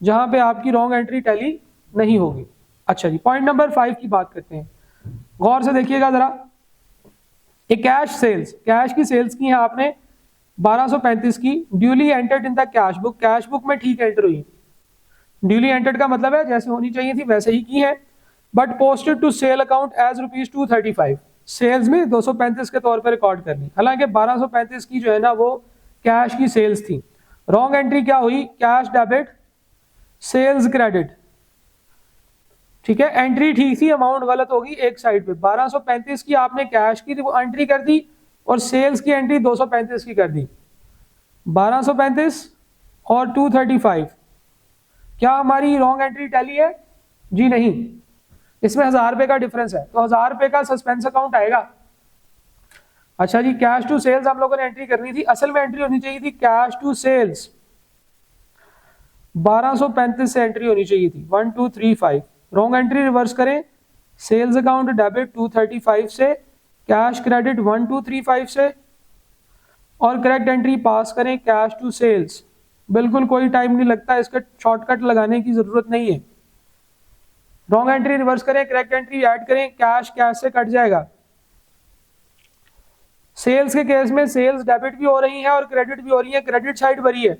जहां पे आपकी रॉन्ग एंट्री टैली नहीं होगी। अच्छा जी, पॉइंट नंबर 5 की बात करते हैं, गौर से देखिएगा जरा। एक कैश सेल्स, कैश की सेल्स की है आपने 1235 की, duly entered in the cash book, cash book में ठीक एंटर हुई। ड्यूली एंटर्ड का मतलब है जैसे होनी चाहिए थी वैसे ही की है, but posted to sale account as ₹235, sales में 235 के तौर पर रिकॉर्ड करनी। हालांकि 1235 की जो है ना वो कैश की सेल्स थी। रॉन्ग एंट्री क्या हुई? Cash debit, sales credit. ठीक है, एंट्री ठीक थी, अमाउंट गलत होगी एक साइड पे। 1235 की आपने कैश की एंट्री कर दी और सेल्स की एंट्री 235 की कर दी। 1235 और 235 क्या हमारी रॉन्ग एंट्री टैली है? जी नहीं, इसमें 1000 रुपए का डिफरेंस है, तो 1000 रुपए का सस्पेंस अकाउंट आएगा। अच्छा जी, कैश टू सेल्स हम लोगों ने एंट्री करनी थी, असल में एंट्री होनी चाहिए थी कैश टू सेल्स 1235 से एंट्री होनी चाहिए थी 1235। रॉन्ग एंट्री रिवर्स करें, सेल्स अकाउंट डेबिट 235 से, कैश क्रेडिट 1235 से, और करेक्ट एंट्री पास करें कैश टू सेल्स। बिल्कुल कोई टाइम नहीं लगता, इसका शॉर्टकट लगाने की जरूरत नहीं है। रॉन्ग एंट्री रिवर्स करें, करेक्ट एंट्री ऐड करें, कैश कैश से कट जाएगा। सेल्स के केस में सेल्स डेबिट भी हो रही है और क्रेडिट भी हो रही है, क्रेडिट साइड भरी है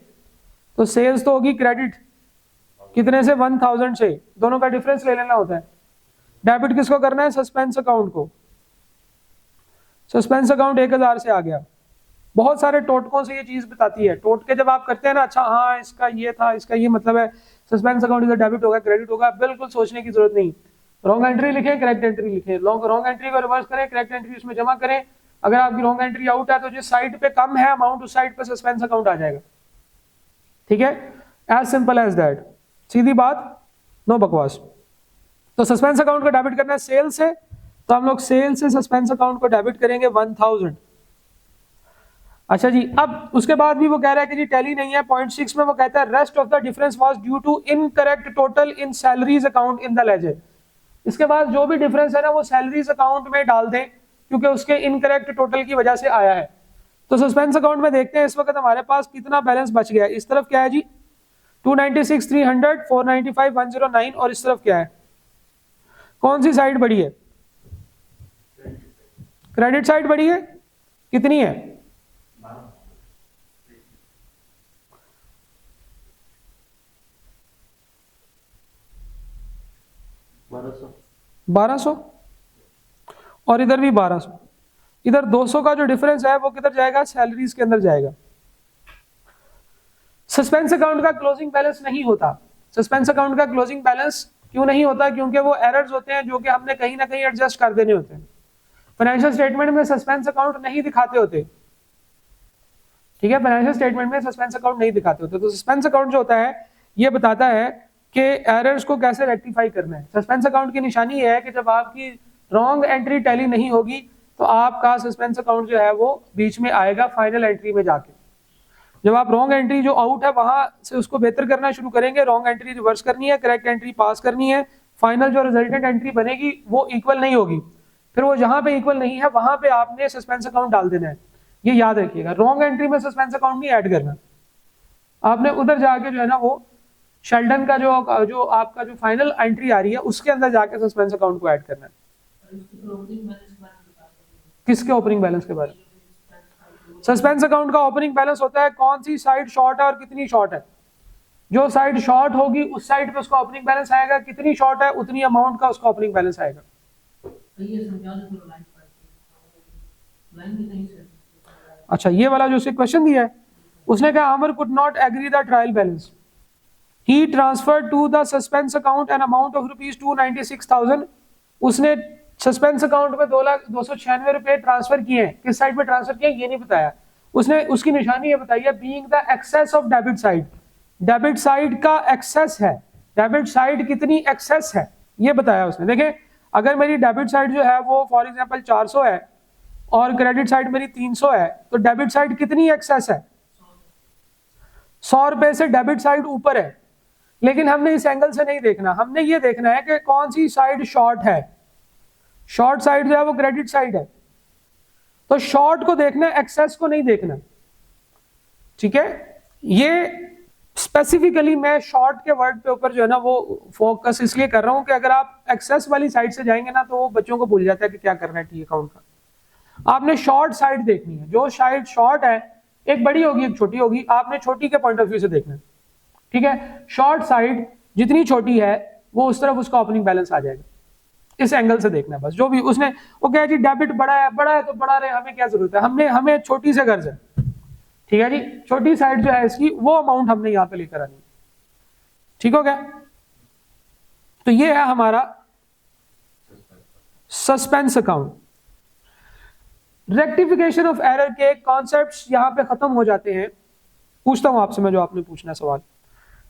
तो सेल्स तो होगी क्रेडिट, कितने से? 1000 से, दोनों का डिफरेंस ले लेना होता है। डेबिट किसको करना है? सस्पेंस अकाउंट को। सस्पेंस अकाउंट 1000 से आ गया। बहुत सारे टोटकों से ये चीज बताती है, टोटके जब आप करते हैं ना, अच्छा हाँ इसका ये था, इसका ये मतलब है, सस्पेंस अकाउंट इधर डेबिट होगा क्रेडिट होगा, बिल्कुल सोचने की जरूरत नहीं। रॉन्ग एंट्री लिखें, करेक्ट एंट्री लिखें, रॉन्ग एंट्री को रिवर्स करें, करेक्ट एंट्री उसमें जमा करें। अगर आपकी रॉन्ग एंट्री आउट है तो जिस साइड पे कम है अमाउंट उस साइड पे सस्पेंस अकाउंट आ जाएगा। ठीक है, एज सिंपल एज दैट, सीधी बात, नो बकवास। तो सस्पेंस अकाउंट को डेबिट करना है सेल से, तो हम लोग सेल से सस्पेंस अकाउंट को डेबिट करेंगे 1000। अच्छा जी, अब उसके बाद भी वो कह रहा है कि जी टैली नहीं है। पॉइंट 6 में वो कहता है rest of the difference was due to incorrect total in salaries account in the ledger. इसके बाद जो भी डिफरेंस है ना वो सैलरीज अकाउंट में डाल दें क्योंकि उसके इनकरेक्ट टोटल की वजह से आया है। तो सस्पेंस अकाउंट में देखते हैं इस वक्त हमारे पास कितना बैलेंस बच गया है। इस तरफ क्या है जी? 296, 300, 495, 109, और इस तरफ क्या है? कौन सी साइड बढ़ी है? क्रेडिट साइड बढ़ी है। कितनी है? 1200 और इधर भी 1200। इधर 200 का जो डिफरेंस है वो किधर जाएगा? सैलरीज के अंदर जाएगा। सस्पेंस अकाउंट का क्लोजिंग बैलेंस नहीं होता। सस्पेंस अकाउंट का क्लोजिंग बैलेंस क्यों नहीं होता? क्योंकि वो एरर्स होते हैं जो कि हमने कहीं ना कहीं एडजस्ट कर देने होते हैं। फाइनेंशियल स्टेटमेंट में सस्पेंस अकाउंट नहीं दिखाते होते। ठीक है, फाइनेंशियल स्टेटमेंट में सस्पेंस अकाउंट नहीं दिखाते होते। तो सस्पेंस अकाउंट जो होता है ये बताता है कि एरर्स को कैसे रेक्टिफाई करना है। सस्पेंस अकाउंट की निशानी ये है कि जब आपकी रॉन्ग एंट्री टैली नहीं होगी तो आपका सस्पेंस अकाउंट जो है वो बीच में आएगा फाइनल एंट्री में जाके। जब आप रॉन्ग एंट्री जो आउट है वहां से उसको बेहतर करना शुरू करेंगे, रॉन्ग एंट्री रिवर्स करनी है, करेक्ट एंट्री पास करनी है, फाइनल जो रिजल्टेंट एंट्री बनेगी वो इक्वल नहीं होगी, फिर वो जहां पे इक्वल नहीं है वहां पे आपने सस्पेंस अकाउंट डाल देना है। ये याद रखिएगा, रॉन्ग एंट्री में सस्पेंस अकाउंट नहीं ऐड करना। आपने उधर जाके जो है ना वो शेल्डन का जो आपका जो फाइनल एंट्री आ रही है उसके अंदर जाके सस्पेंस अकाउंट को ऐड करना है। किसके ओपनिंग बैलेंस के बारे में? सस्पेंस अकाउंट का ओपनिंग बैलेंस होता है कौन सी साइड शॉर्ट है और कितनी शॉर्ट है। जो साइड शॉर्ट होगी उस साइड पे उसका ओपनिंग बैलेंस आएगा, कितनी शॉर्ट है उतनी अमाउंट का उसका ओपनिंग बैलेंस आएगा। अच्छा, ये वाला जो उसे क्वेश्चन दिया है उसने कहा Aamir could not agree the trial balance, he transfer to the suspense account an amount of ₹296,000। उसने सस्पेंस अकाउंट में 2,296 रुपए ट्रांसफर किए हैं। किस साइड पे ट्रांसफर किए ये नहीं बताया उसने। उसकी निशानी ये बताई है being the excess of debit side, debit side का एक्सेस है, डेबिट साइड कितनी एक्सेस है ये बताया उसने। देखें अगर मेरी डेबिट साइड जो है वो फॉर एग्जांपल 400 है और क्रेडिट साइड मेरी 300 है, तो डेबिट साइड कितनी एक्सेस है? 100 रुपए से डेबिट साइड ऊपर है। लेकिन हमने इस एंगल से नहीं देखना, हमने ये देखना है कि कौन सी साइड शॉर्ट है। शॉर्ट साइड जो है वो क्रेडिट साइड है, तो शॉर्ट को देखना है, एक्सेस को नहीं देखना। ठीक है, ये स्पेसिफिकली मैं शॉर्ट के वर्ड पे ऊपर जो है ना वो फोकस इसलिए कर रहा हूं कि अगर आप एक्सेस वाली साइड से जाएंगे ना तो वो बच्चों को भूल जाता है कि क्या करना है टी अकाउंट का। आपने शॉर्ट साइड देखनी है, जो साइड शॉर्ट है, एक बड़ी होगी एक छोटी होगी, आपने छोटी के पॉइंट ऑफ व्यू से देखना है। ठीक है, शॉर्ट साइड जितनी छोटी है वो उस तरफ उसका ओपनिंग बैलेंस आ जाएगा, इस एंगल से देखना है बस। जो भी उसने वो कहा जी डेबिट बड़ा है तो बड़ा रहे, हमें क्या जरूरत है, हमें छोटी से गर्ज है। ठीक है जी, छोटी साइड जो है इसकी वो अमाउंट हमने यहां पे लेकर आनी। ठीक हो गया, तो ये है हमारा suspense account. Rectification of error के कॉन्सेप्ट्स यहां पे खत्म हो जाते हैं। पूछता हूं आपसे मैं जो आपने पूछना सवाल,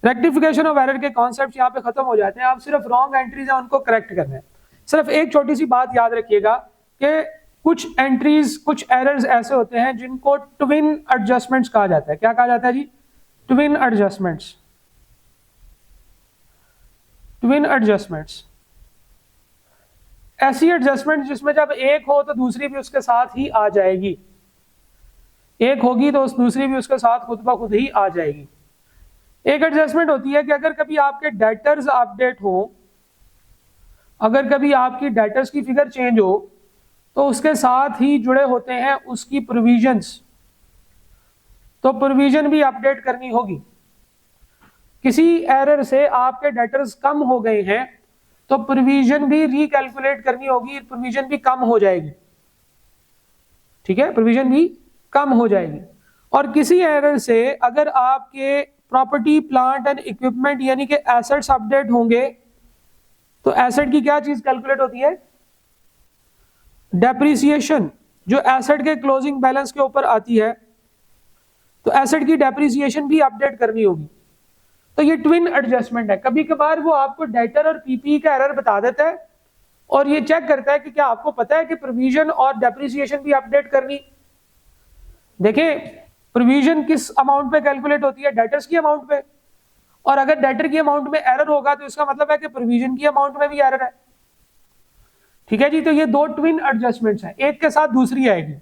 रेक्टिफिकेशन ऑफ एरर के कॉन्सेप्ट्स यहां पे खत्म हो जाते हैं। आप सिर्फ रॉन्ग एंट्रीज है उनको करेक्ट करना है। सिर्फ एक छोटी सी बात याद रखिएगा कि कुछ एंट्रीज, कुछ एरर्स ऐसे होते हैं जिनको ट्विन एडजस्टमेंट्स कहा जाता है। क्या कहा जाता है जी? Twin adjustments. ट्विन एडजस्टमेंट्स ऐसी एडजस्टमेंट जिसमें जब एक हो तो दूसरी भी उसके साथ ही आ जाएगी, एक होगी तो दूसरी भी उसके साथ खुद ब खुद ही आ जाएगी। एक एडजस्टमेंट होती है कि अगर कभी आपके डेटर्स अपडेट हो, अगर कभी आपकी डेटर्स की फिगर चेंज हो तो उसके साथ ही जुड़े होते हैं उसकी प्रोविजंस, तो प्रोविजन भी अपडेट करनी होगी। किसी एरर से आपके डेटर्स कम हो गए हैं तो प्रोविजन भी रिकैलकुलेट करनी होगी, प्रोविजन भी कम हो जाएगी। ठीक है, प्रोविजन भी कम हो जाएगी। और किसी एरर से अगर आपके प्रॉपर्टी प्लांट एंड इक्विपमेंट यानी कि एसेट्स अपडेट होंगे तो एसेट की क्या चीज कैलकुलेट होती है? डेप्रिसिएशन, जो एसेट के क्लोजिंग बैलेंस के ऊपर आती है, तो एसेट की डेप्रिसिएशन भी अपडेट करनी होगी। तो ये ट्विन एडजस्टमेंट है। कभी कभार वो आपको डेटर और पीपी का एरर बता देता है और ये चेक करता है कि क्या आपको पता है कि प्रोविजन और डेप्रिसिएशन भी अपडेट करनी। देखिए प्रोविजन किस अमाउंट पे कैलकुलेट होती है? डेटर्स की अमाउंट पे, और अगर डेटर की अमाउंट में एरर होगा तो इसका मतलब है कि प्रोविजन की अमाउंट में भी एरर है। ठीक है जी, तो ये दो ट्विन एडजस्टमेंट्स हैं, एक के साथ दूसरी आएगी।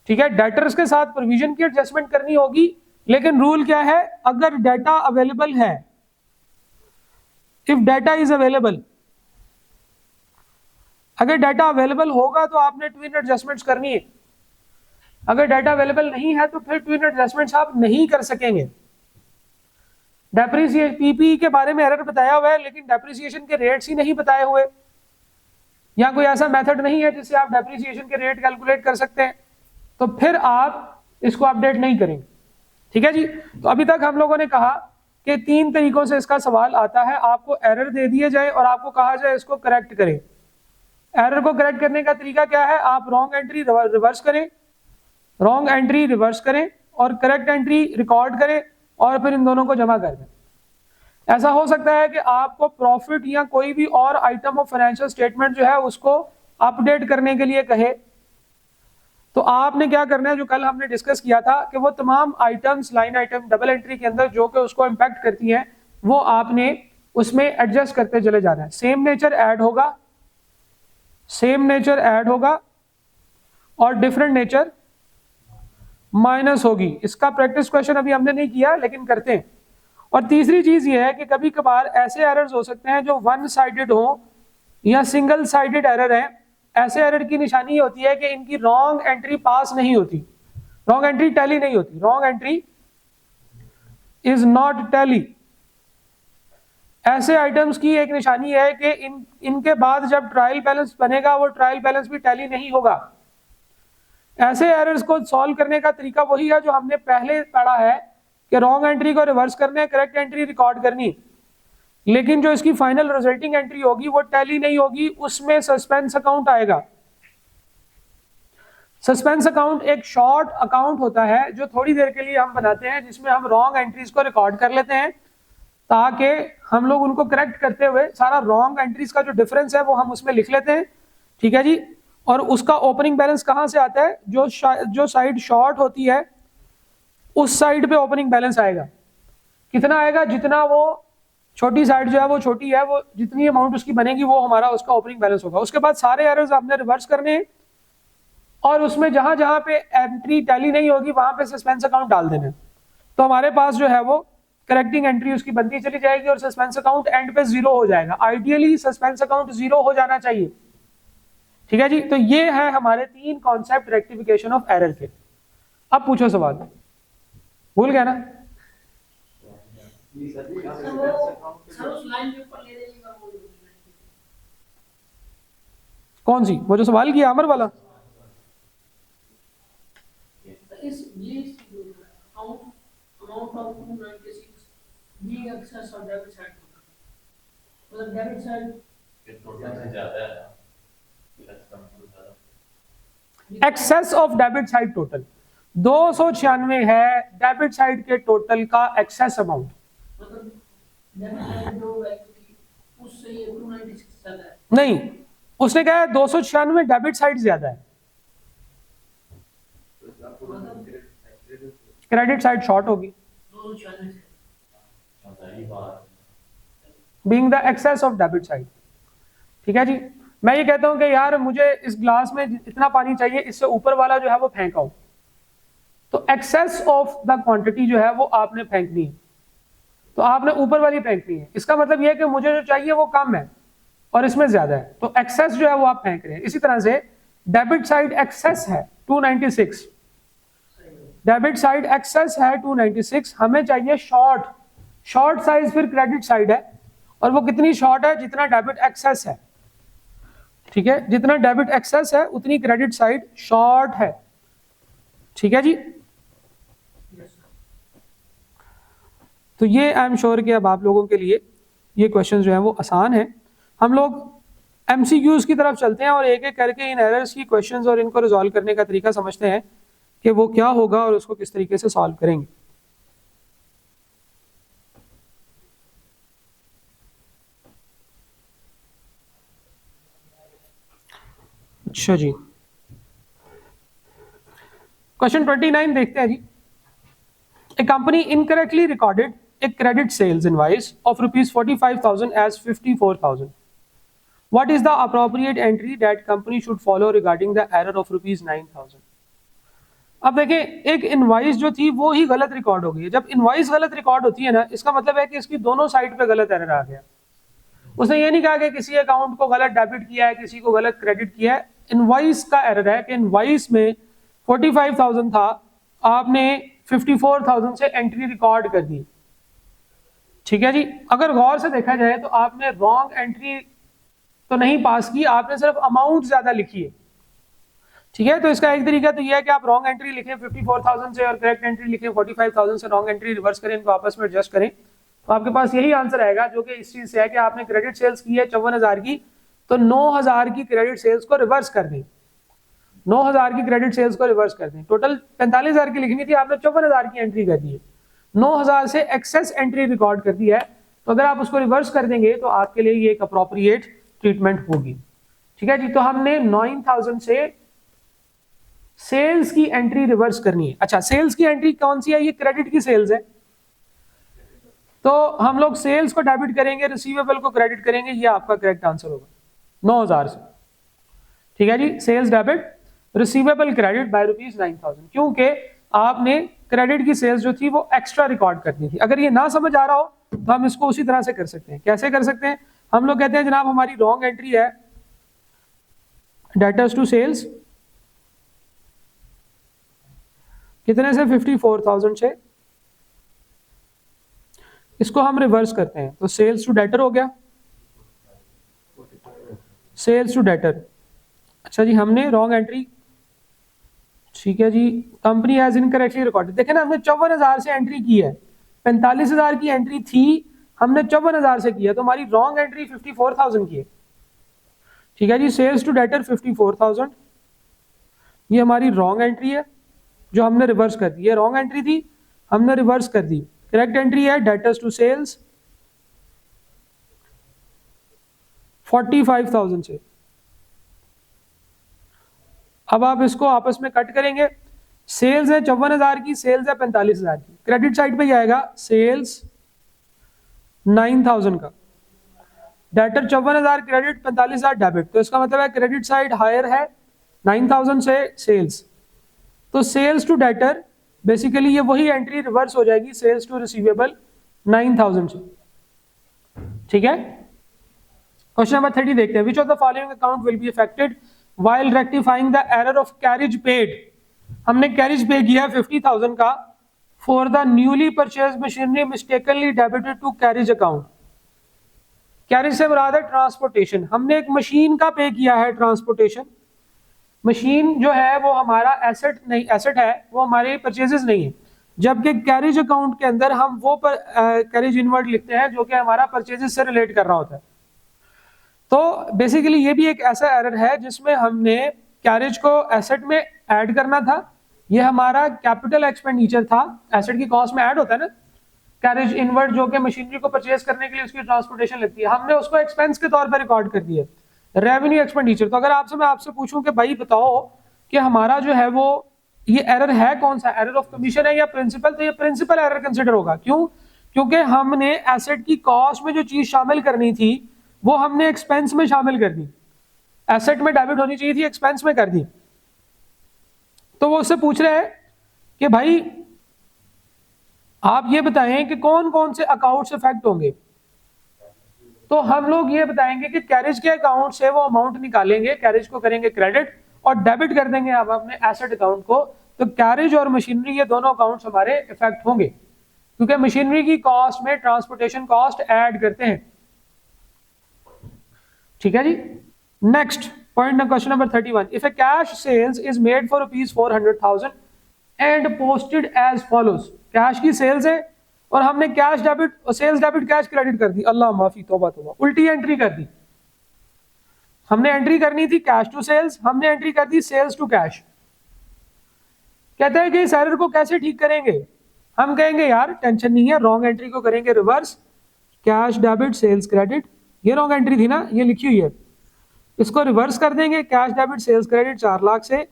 ठीक है, डेटर्स के साथ प्रोविजन की एडजस्टमेंट करनी होगी, लेकिन रूल क्या है? अगर डाटा अवेलेबल है, इफ डाटा इज अवेलेबल, अगर डाटा अवेलेबल होगा तो आपने ट्विन एडजस्टमेंट्स करनी है। अगर डाटा अवेलेबल नहीं है तो फिर ट्विन एडजस्टमेंट्स आप नहीं कर सकेंगे। डेप्रिसिएशन पीपी के बारे में एरर बताया हुआ है लेकिन डेप्रिसिएशन के रेट्स ही नहीं बताए हुए, या कोई ऐसा मेथड नहीं है जिससे आप डेप्रिसिएशन के रेट कैलकुलेट कर सकते हैं, तो फिर आप इसको अपडेट नहीं करेंगे। ठीक है जी, तो अभी तक हम लोगों ने कहा कि 3 तरीकों से इसका सवाल आता है। आपको एरर दे दिए जाए और आपको कहा जाए इसको करेक्ट करें। एरर को करेक्ट करने का तरीका क्या है? आप रॉन्ग एंट्री रिवर्स करें, रॉन्ग एंट्री रिवर्स करें और करेक्ट एंट्री रिकॉर्ड करें और फिर इन दोनों को जमा कर दें। ऐसा हो सकता है कि आपको प्रॉफिट या कोई भी और आइटम ऑफ फाइनेंशियल स्टेटमेंट जो है उसको अपडेट करने के लिए कहे, तो आपने क्या करना है, जो कल हमने डिस्कस किया था कि वो तमाम items line item double entry के अंदर जो कि उसको इम्पैक्ट करती हैं वो आपने उसमें एडजस्ट करते चले जाना है। सेम नेचर ऐड होगा, सेम नेचर ऐड होगा और डिफरेंट नेचर माइनस होगी। इसका प्रैक्टिस क्वेश्चन अभी हमने नहीं किया लेकिन करते हैं। और तीसरी चीज ये है कि कभी कभार ऐसे एरर्स हो सकते हैं जो वन साइडेड हो या सिंगल साइडेड एरर है। ऐसे एरर की निशानी होती है कि इनकी रॉन्ग एंट्री पास नहीं होती, रॉन्ग एंट्री टैली नहीं होती, wrong entry is not tally. ऐसे आइटम्स की एक निशानी है कि इनके बाद जब ट्रायल बैलेंस बनेगा वो ट्रायल बैलेंस भी टैली नहीं होगा। ऐसे एरर्स को सॉल्व करने का तरीका वही है जो हमने पहले पढ़ा है कि रॉन्ग एंट्री को रिवर्स करना है, करेक्ट एंट्री रिकॉर्ड करनी, लेकिन जो इसकी फाइनल रिजल्टिंग एंट्री होगी वो टैली नहीं होगी, उसमें सस्पेंस अकाउंट आएगा। सस्पेंस अकाउंट एक शॉर्ट अकाउंट होता है जो थोड़ी देर के लिए हम बनाते हैं, जिसमें हम रॉन्ग एंट्रीज को रिकॉर्ड कर लेते हैं ताकि हम लोग उनको करेक्ट करते हुए सारा रॉन्ग एंट्रीज का जो डिफरेंस है वो हम उसमें लिख लेते हैं। ठीक है जी। और उसका ओपनिंग बैलेंस कहां से आता है? जो साइड शॉर्ट होती है उस साइड पे ओपनिंग बैलेंस आएगा। कितना आएगा? जितना वो छोटी साइड जो है वो छोटी है, वो जितनी अमाउंट उसकी बनेगी वो हमारा उसका ओपनिंग बैलेंस होगा। उसके बाद सारे एरर्स आपने रिवर्स करने हैं और उसमें जहां जहां पे एंट्री टैली नहीं होगी वहां पे सस्पेंस अकाउंट डाल देना। तो हमारे पास जो है वो करेक्टिंग एंट्री उसकी बनती चली जाएगी और सस्पेंस अकाउंट एंड पे जीरो हो जाएगा। आइडियली सस्पेंस अकाउंट जीरो हो जाना चाहिए। ठीक है जी। तो ये है हमारे 3 कॉन्सेप्ट रेक्टिफिकेशन ऑफ एरर के। अब पूछो सवाल। भूल गया ना? कौन सी? वो जो सवाल किया अमर वाला? Excess of debit side total 296 है डेबिट साइड के टोटल का एक्सेस अमाउंट। नहीं, उसने कहा है 296 डेबिट साइड ज्यादा है, क्रेडिट साइड शॉर्ट होगी। Being the excess of debit side. ठीक है जी। मैं ये कहता हूं कि यार मुझे इस ग्लास में इतना पानी चाहिए, इससे ऊपर वाला जो है वो फेंकाऊं, तो एक्सेस ऑफ द क्वांटिटी जो है वो आपने फेंकनी है, तो आपने ऊपर वाली फेंकनी है। इसका मतलब यह है कि मुझे जो चाहिए वो कम है और इसमें ज्यादा है, तो एक्सेस जो है वो आप फेंक रहे हैं। इसी तरह से डेबिट साइड एक्सेस है 296, डेबिट साइड एक्सेस है 296, हमें चाहिए शॉर्ट। शॉर्ट साइज फिर क्रेडिट साइड है, और वो कितनी शॉर्ट है? जितना डेबिट एक्सेस है। ठीक है, जितना डेबिट एक्सेस है उतनी क्रेडिट साइड शॉर्ट है। ठीक है जी। तो ये आई एम श्योर कि अब आप लोगों के लिए ये क्वेश्चन जो है वो आसान है। हम लोग एमसीक्यूज की तरफ चलते हैं और एक एक करके इन एरर्स की क्वेश्चंस और इनको रिजॉल्व करने का तरीका समझते हैं कि वो क्या होगा और उसको किस तरीके से सॉल्व करेंगे। अच्छा जी, क्वेश्चन 29 देखते हैं जी। A company incorrectly recorded a credit sales invoice of rupees 45,000 as 54,000. What is the appropriate entry that company should follow regarding the error of rupees 9,000? अब देखें, एक इनवाइस जो थी वो ही गलत रिकॉर्ड हो गई है। जब इनवाइस गलत रिकॉर्ड होती है ना, इसका मतलब है कि इसकी दोनों साइड पे गलत एरर आ गया। उसने ये नहीं कहा कि किसी अकाउंट को गलत डेबिट किया है, किसी को गलत क्रेडिट किया है। इनवाइस का एरर है कि इनवाइस में 45,000 था, आपने 54,000 से एंट्री रिकॉर्ड कर दी। ठीक है जी। अगर गौर से देखा जाए तो आपने रॉन्ग एंट्री तो नहीं पास की, आपने सिर्फ अमाउंट ज्यादा लिखी है। ठीक है, तो इसका एक तरीका तो यह है कि आप रॉन्ग एंट्री लिखें 54,000 से और करेक्ट एंट्री लिखें 45,000 से, रॉन्ग एंट्री रिवर्स करें, इनको आपस में एडजस्ट करें, तो आपके पास यही आंसर आएगा जो कि इस चीज से है कि आपने क्रेडिट सेल्स की है 54,000 की, तो 9,000 की क्रेडिट सेल्स को रिवर्स कर दें। 9,000 की क्रेडिट सेल्स को रिवर्स कर दें। टोटल 45,000 की लिखनी थी, आपने 54,000 की एंट्री कर दी है, 9,000 से एक्सेस एंट्री रिकॉर्ड कर दी है, तो अगर आप उसको रिवर्स कर देंगे तो आपके लिए ये एक अप्रोप्रिएट ट्रीटमेंट होगी। ठीक है जी। तो हमने 9,000 से सेल्स की एंट्री रिवर्स करनी है। अच्छा, सेल्स की एंट्री कौन सी है? ये क्रेडिट की सेल्स है, तो हम लोग सेल्स को डेबिट करेंगे, रिसीवेबल को क्रेडिट करेंगे, ये आपका करेक्ट आंसर होगा 9,000 से। ठीक है जी। Sales debit, receivable credit by rupees 9,000, क्योंकि आपने क्रेडिट की सेल्स जो थी वो एक्स्ट्रा रिकॉर्ड करनी थी। अगर ये ना समझ आ रहा हो तो हम इसको उसी तरह से कर सकते हैं। कैसे कर सकते हैं? हम लोग कहते हैं जनाब हमारी रॉन्ग एंट्री है डेटर्स टू सेल्स, कितने से? 54,000 से। इसको हम रिवर्स करते हैं तो सेल्स टू डेटर हो गया, सेल्स टू डेटर। अच्छा जी, हमने रॉन्ग एंट्री ठीक है जी, कंपनी हैज इनकरेक्टली रिकॉर्डेड। देखे ना, हमने 54,000 से एंट्री की है, 45,000 की एंट्री थी, हमने 54,000 से किया, तो हमारी रॉन्ग एंट्री 54,000 की है। ठीक है जी, सेल्स टू डेटर 54,000, ये हमारी रॉन्ग एंट्री है जो हमने रिवर्स कर दी है। रॉन्ग एंट्री थी, हमने रिवर्स कर दी। करेक्ट एंट्री है डेटर्स टू सेल्स 45,000 से। अब आप इसको आपस में कट करेंगे, सेल्स है 54,000 की, सेल्स है 45,000 की, क्रेडिट साइड पे आएगा सेल्स 9,000 का, डेटर 54,000 क्रेडिट, 45,000 डेबिट, तो इसका मतलब है क्रेडिट साइड हायर है 9,000 से सेल्स, तो सेल्स टू डेटर बेसिकली ये वही एंट्री रिवर्स हो जाएगी, सेल्स टू रिसीवेबल 9,000 से। ठीक है, क्वेश्चन नंबर 30 देखते हैं। Which of the following account will be affected while rectifying the error of carriage paid. हमने कैरेज पे किया 50,000 का for the newly purchase machinery mistakenly debited to carriage account. Carriage से मुराद है ट्रांसपोर्टेशन, हमने एक मशीन का पे किया है ट्रांसपोर्टेशन। मशीन जो है वो हमारा एसेट नहीं, एसेट है वो हमारे परचेजेस नहीं है, जबकि कैरेज अकाउंट के अंदर हम वो कैरेज इनवर्ड लिखते हैं जो कि हमारा परचेजेस से रिलेट कर रहा होता है। तो बेसिकली ये भी एक ऐसा एरर है जिसमें हमने कैरेज को एसेट में ऐड करना था, ये हमारा कैपिटल एक्सपेंडिचर था, एसेट की कॉस्ट में ऐड होता है ना कैरेज इनवर्ड, जो कि मशीनरी को परचेज करने के लिए उसकी ट्रांसपोर्टेशन लगती है, हमने उसको एक्सपेंस के तौर पर रिकॉर्ड कर दिया रेवेन्यू एक्सपेंडिचर। तो अगर मैं आपसे पूछूं कि भाई बताओ कि हमारा जो है वो ये एरर है कौन सा, एरर ऑफ कमीशन है या प्रिंसिपल, तो ये प्रिंसिपल एरर कंसिडर होगा। क्यों? क्योंकि हमने एसेट की कॉस्ट में जो चीज शामिल करनी थी वो हमने एक्सपेंस में शामिल कर दी, एसेट में डेबिट होनी चाहिए थी, एक्सपेंस में कर दी। तो वो उससे पूछ रहे हैं कि भाई आप ये बताएं कि कौन कौन से अकाउंट्स इफेक्ट होंगे। तो हम लोग ये बताएंगे कि कैरेज के अकाउंट से वो अमाउंट निकालेंगे, कैरेज को करेंगे क्रेडिट और डेबिट कर देंगे अब अपने एसेट अकाउंट को। तो कैरेज और मशीनरी ये दोनों अकाउंट्स हमारे इफेक्ट होंगे, क्योंकि मशीनरी की कॉस्ट में ट्रांसपोर्टेशन कॉस्ट ऐड करते हैं। ठीक है जी, next point question number 31। If a cash sales is made for ₹400,000 and posted as follows. Cash की सेल्स है और हमने कैश डेबिट और सेल्स डेबिट कैश क्रेडिट कर दी, अल्लाह माफी, तौबा तौबा, उल्टी एंट्री कर दी। हमने एंट्री करनी थी कैश टू सेल्स, हमने एंट्री कर दी सेल्स टू कैश। कहते हैं कि इस एरर को कैसे ठीक करेंगे। हम कहेंगे यार टेंशन नहीं है, रॉन्ग एंट्री को करेंगे reverse, cash debit sales credit, ये रॉन्ग एंट्री थी ना, ये लिखी हुई है, इसको रिवर्स कर देंगे, cash debit sales credit 4 lakh से,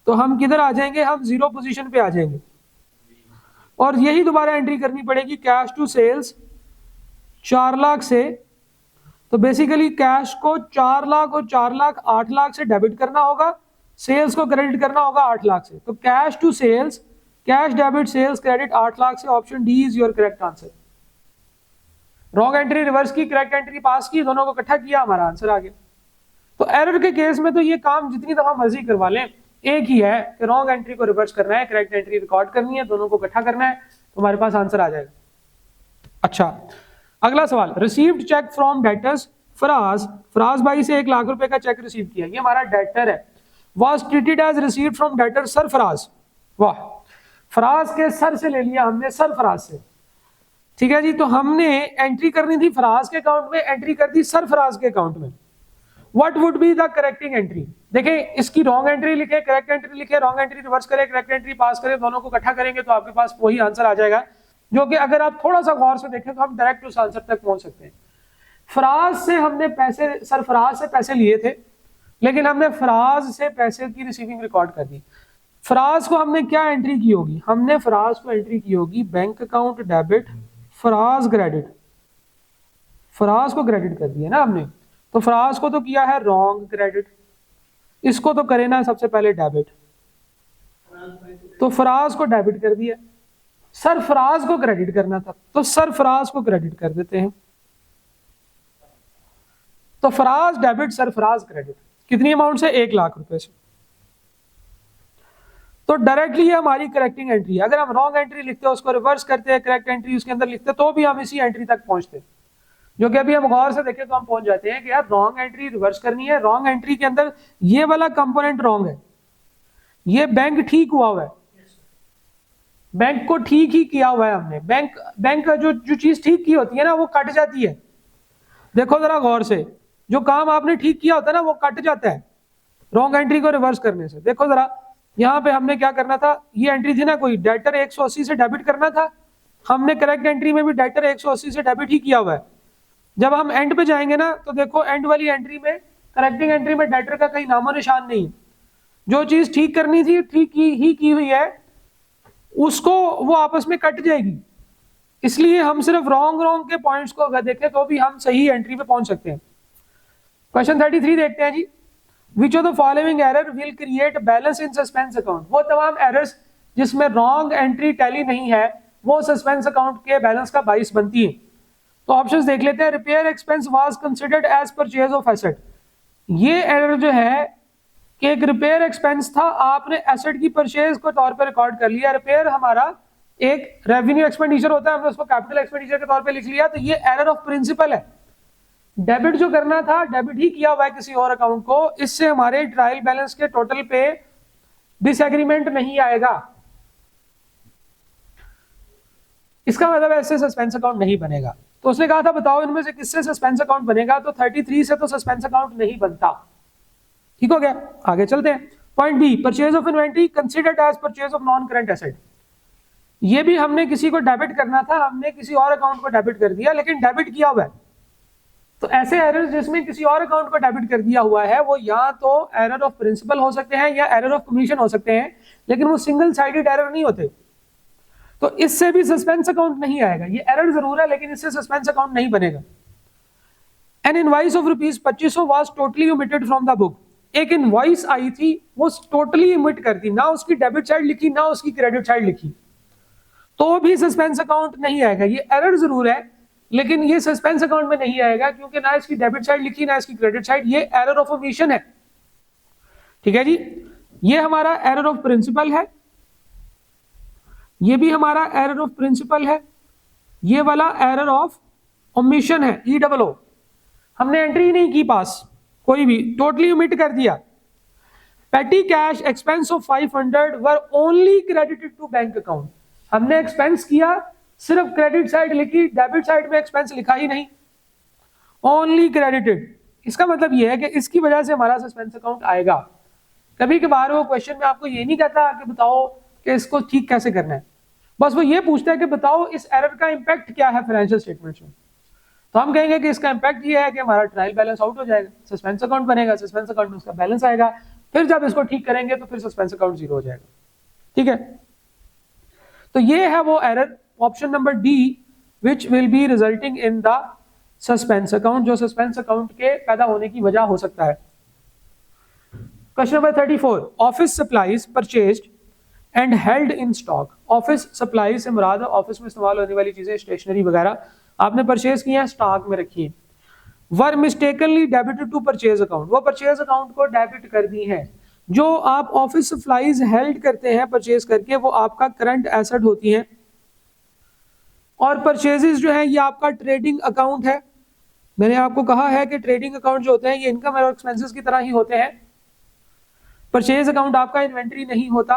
तो हम किधर आ जाएंगे, हम जीरो पोजीशन पे आ जाएंगे। और यही दोबारा एंट्री करनी पड़ेगी कैश टू सेल्स 4 लाख से। तो बेसिकली कैश को 4 लाख और 4 लाख 8 लाख से डेबिट करना होगा, सेल्स को क्रेडिट करना होगा 8 लाख से। तो cash to sales, cash debit sales credit 8 lakh से, option D is your correct answer. Wrong entry reverse की, करेक्ट एंट्री पास की, दोनों को इकट्ठा किया, हमारा आंसर आ गया। तो एरर के केस में तो ये काम जितनी दफा मर्जी करवा लें एक ही है कि रॉन्ग एंट्री को रिवर्स करना है, करेक्ट एंट्री रिकॉर्ड करनी है, दोनों को इकट्ठा करना है, तो हमारे पास आंसर आ जाएगा। अच्छा, अगला सवाल, received cheque from debtors Faraz. Faraz भाई से 1 लाख रुपए का चेक रिसीव किया, ये हमारा डेटर है। Was treated as received from debtor Sarfaraz. वाह, फराज के सर से ले लिया हमने, सरफराज से। ठीक है जी, तो हमने एंट्री करनी थी फराज के अकाउंट में, एंट्री कर दी सरफराज के अकाउंट में। What would be the correcting entry. देखिए इसकी रॉन्ग एंट्री लिखे, करेक्ट एंट्री लिखे, रॉन्ग एंट्री रिवर्स करें, करेक्ट एंट्री पास करें, दोनों को इकट्ठा करेंगे तो आपके पास वही आंसर आ जाएगा, जो कि अगर आप थोड़ा सा गौर से देखें तो हम डायरेक्ट उस आंसर तक पहुंच सकते हैं। फराज से हमने पैसे, सरफराज से पैसे लिए थे, लेकिन हमने फराज से पैसे की रिसीविंग रिकॉर्ड कर दी। फराज को हमने क्या एंट्री की होगी, हमने फराज को एंट्री की होगी bank account debit, Faraz credit, Faraz को क्रेडिट कर दिया ना हमने। तो फराज को तो किया है रॉन्ग क्रेडिट, इसको तो करे ना सबसे पहले डेबिट, तो फराज को डेबिट कर दिया। सरफराज को क्रेडिट करना था, तो सरफराज को क्रेडिट कर देते हैं। तो फराज डेबिट, सरफराज क्रेडिट, कितनी अमाउंट से, 1 लाख रुपए से। तो डायरेक्टली ये हमारी करेक्टिंग एंट्री है। अगर हम रॉन्ग एंट्री लिखते हैं, उसको रिवर्स करते हैं, करेक्ट एंट्री उसके अंदर लिखते हैं, तो भी हम इसी एंट्री तक पहुंचते हैं। जो कि अभी हम गौर से देखें तो हम पहुंच जाते हैं कि यार रॉन्ग एंट्री रिवर्स करनी है, रॉन्ग एंट्री के अंदर ये वाला कंपोनेंट रॉन्ग है, ये बैंक ठीक हुआ है, बैंक को ठीक ही किया हुआ है हमने। बैंक का जो चीज ठीक की होती है ना वो कट जाती है। देखो जरा गौर से, जो काम आपने ठीक किया होता है ना वो कट जाता है रॉन्ग एंट्री को रिवर्स करने से। देखो जरा, यहाँ पे हमने क्या करना था, ये एंट्री थी ना कोई, डेटर 180 से डेबिट करना था, हमने करेक्ट एंट्री में भी डेटर 180 से डेबिट ही किया हुआ है। जब हम एंड पे जाएंगे ना तो देखो एंड वाली एंट्री में, करेक्टिंग एंट्री में डेटर का कहीं नामो निशान नहीं है। जो चीज ठीक करनी थी ठीक ही की हुई है, उसको वो आपस में कट जाएगी। इसलिए हम सिर्फ रॉन्ग के पॉइंट्स को अगर देखें तो भी हम सही एंट्री पे पहुंच सकते हैं। क्वेश्चन 33 देखते हैं जी। Which of the following error will create balance in suspense account? वो तमाम एरर्स जिसमें रॉन्ग एंट्री टैली नहीं है वो सस्पेंस अकाउंट के बैलेंस का बाइस बनती है। तो ऑप्शंस देख लेते हैं। Repair expense was considered as purchase of asset, ये एरर जो है कि एक रिपेयर एक्सपेंस था, आपने एसेट की परचेज को तौर पे रिकॉर्ड कर लिया। रिपेयर हमारा एक रेवेन्यू एक्सपेंडिचर होता है, हमने उसको कैपिटल एक्सपेंडिचर के तौर पे लिख लिया, तो ये एरर ऑफ प्रिंसिपल है। डेबिट जो करना था डेबिट ही किया हुआ है किसी और अकाउंट को, इससे हमारे ट्रायल बैलेंस के टोटल पे डिसएग्रीमेंट नहीं आएगा। इसका मतलब ऐसे सस्पेंस अकाउंट नहीं बनेगा। तो उसने कहा था बताओ इनमें से किससे सस्पेंस अकाउंट बनेगा, तो 33 से तो सस्पेंस अकाउंट नहीं बनता। ठीक हो गया, आगे चलते हैं। Point B, purchase of inventory considered as purchase of non current asset. ये भी हमने किसी को डेबिट करना था, हमने किसी और अकाउंट को डेबिट कर दिया, लेकिन डेबिट किया हुआ है। तो ऐसे एरर्स जिसमें किसी और अकाउंट को डेबिट कर दिया हुआ है वो या तो एरर ऑफ प्रिंसिपल हो सकते हैं या एरर ऑफ कमीशन हो सकते हैं, लेकिन वो सिंगल साइडेड एरर नहीं होते। तो इससे भी सस्पेंस अकाउंट नहीं आएगा। ये एरर जरूर है लेकिन इससे सस्पेंस अकाउंट नहीं बनेगा। N invoice of ₹2500 was totally omitted from the book. एक इनवॉइस आई थी, वो टोटली ओमिट कर दी, ना उसकी डेबिट साइड लिखी ना उसकी क्रेडिट साइड लिखी, तो भी सस्पेंस अकाउंट नहीं आएगा। ये एरर जरूर है लेकिन ये सस्पेंस अकाउंट में नहीं आएगा क्योंकि ना इसकी डेबिट साइड लिखी ना इसकी क्रेडिट साइड, ये एरर ऑफ ओमिशन है। ठीक है जी, ये हमारा एरर ऑफ प्रिंसिपल है, ये भी हमारा एरर ऑफ प्रिंसिपल है, ये वाला एरर ऑफ ओमिशन है, EOO। हमने एंट्री ही नहीं की पास कोई भी, टोटली ओमिट कर दिया। Petty cash expense of 500 were only credited to bank account. हमने एक्सपेंस किया, सिर्फ क्रेडिट साइड लिखी, डेबिट साइड में एक्सपेंस लिखा ही नहीं, ओनली क्रेडिटेड। इसका मतलब यह है कि इसकी वजह से हमारा सस्पेंस अकाउंट आएगा। कभी कभार वो क्वेश्चन में आपको ये नहीं कहता कि बताओ कि इसको ठीक कैसे करना है, बस वो ये पूछता है कि बताओ इस एरर का इंपैक्ट क्या है फाइनेंशियल स्टेटमेंट्स में। तो हम कहेंगे कि इसका इंपैक्ट ये है कि हमारा ट्रायल बैलेंस आउट हो जाएगा, सस्पेंस अकाउंट बनेगा, सस्पेंस अकाउंट में उसका बैलेंस आएगा, फिर जब इसको ठीक करेंगे तो फिर सस्पेंस अकाउंट 0 हो जाएगा। ठीक है, तो ये है वो error, option number D, which will be resulting in the suspense account, जो सस्पेंस अकाउंट के पैदा होने की वजह हो सकता है। Question number 34, office supplies purchased and held in stock. Office supply से मुराद ऑफिस में इस्तेमाल होने वाली चीजें, स्टेशनरी वगैरह आपने परचेज की है, स्टॉक में रखी है। Were mistakenly debited to purchase account, वो परचेज अकाउंट को डेबिट कर दी है। जो आप ऑफिस सप्लाईज हेल्ड करते हैं परचेज करके, वो आपका करंट एसेट होती है, और परचेजेस जो है ये आपका ट्रेडिंग अकाउंट है। मैंने आपको कहा है कि ट्रेडिंग अकाउंट जो होते हैं ये इनकम और एक्सपेंसेस की तरह ही होते हैं। परचेज अकाउंट आपका इन्वेंट्री नहीं होता,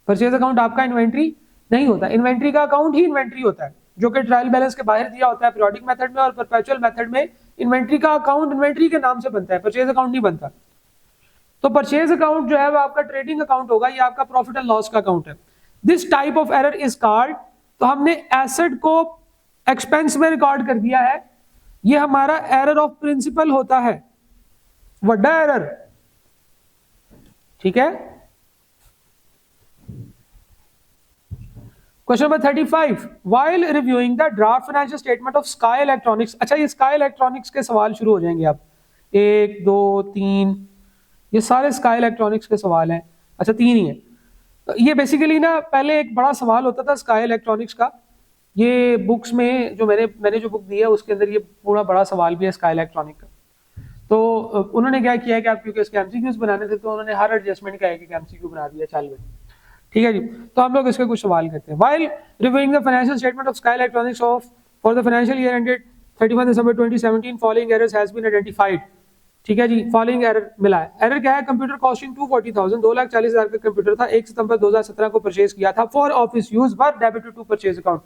परचेज अकाउंट आपका इन्वेंट्री नहीं होता। इन्वेंट्री का अकाउंट ही इन्वेंट्री होता है जो कि ट्रायल बैलेंस के बाहर दिया होता है पीरियोडिक मेथड में, और परपेचुअल मेथड में इन्वेंट्री का अकाउंट इन्वेंट्री के नाम से बनता है, परचेज अकाउंट नहीं बनता। तो परचेज अकाउंट जो है वो आपका ट्रेडिंग अकाउंट होगा, ये आपका प्रॉफिट एंड लॉस का अकाउंट है। This type of error is called, तो हमने एसेट को एक्सपेंस में रिकॉर्ड कर दिया है, ये हमारा एरर ऑफ प्रिंसिपल होता है, वड्डा एरर। ठीक है, question number 35, while reviewing the draft financial statement of Sky electronics. अच्छा, ये स्काई इलेक्ट्रॉनिक्स के सवाल शुरू हो जाएंगे आप, 1 2 3, ये सारे स्काई इलेक्ट्रॉनिक्स के सवाल हैं। अच्छा, 3 ही है। तो ये बेसिकली ना पहले एक बड़ा सवाल होता था स्काई इलेक्ट्रॉनिक्स का, ये बुक्स में जो मैंने जो बुक दी है उसके अंदर ये पूरा बड़ा सवाल भी है स्काई इलेक्ट्रॉनिक का। तो उन्होंने क्या किया है कि आप क्योंकि इसके एमसीक्यूज बनाने थे तो उन्होंने हर एडजस्टमेंट का एक एमसीक्यू बना दिया, चल भाई। ठीक है जी, तो हम लोग इसके कुछ सवाल करते हैं। While reviewing the financial statement of Sky Electronics for the financial year ended 31 December 2017 following errors has been identified. ठीक है जी, फॉलोइंग एरर मिला है। एरर क्या है? कंप्यूटर कॉस्टिंग 240,000, 2,40,000 का कंप्यूटर था, 1 सितंबर 2017 को परचेज किया था for office use, were debited to purchase account,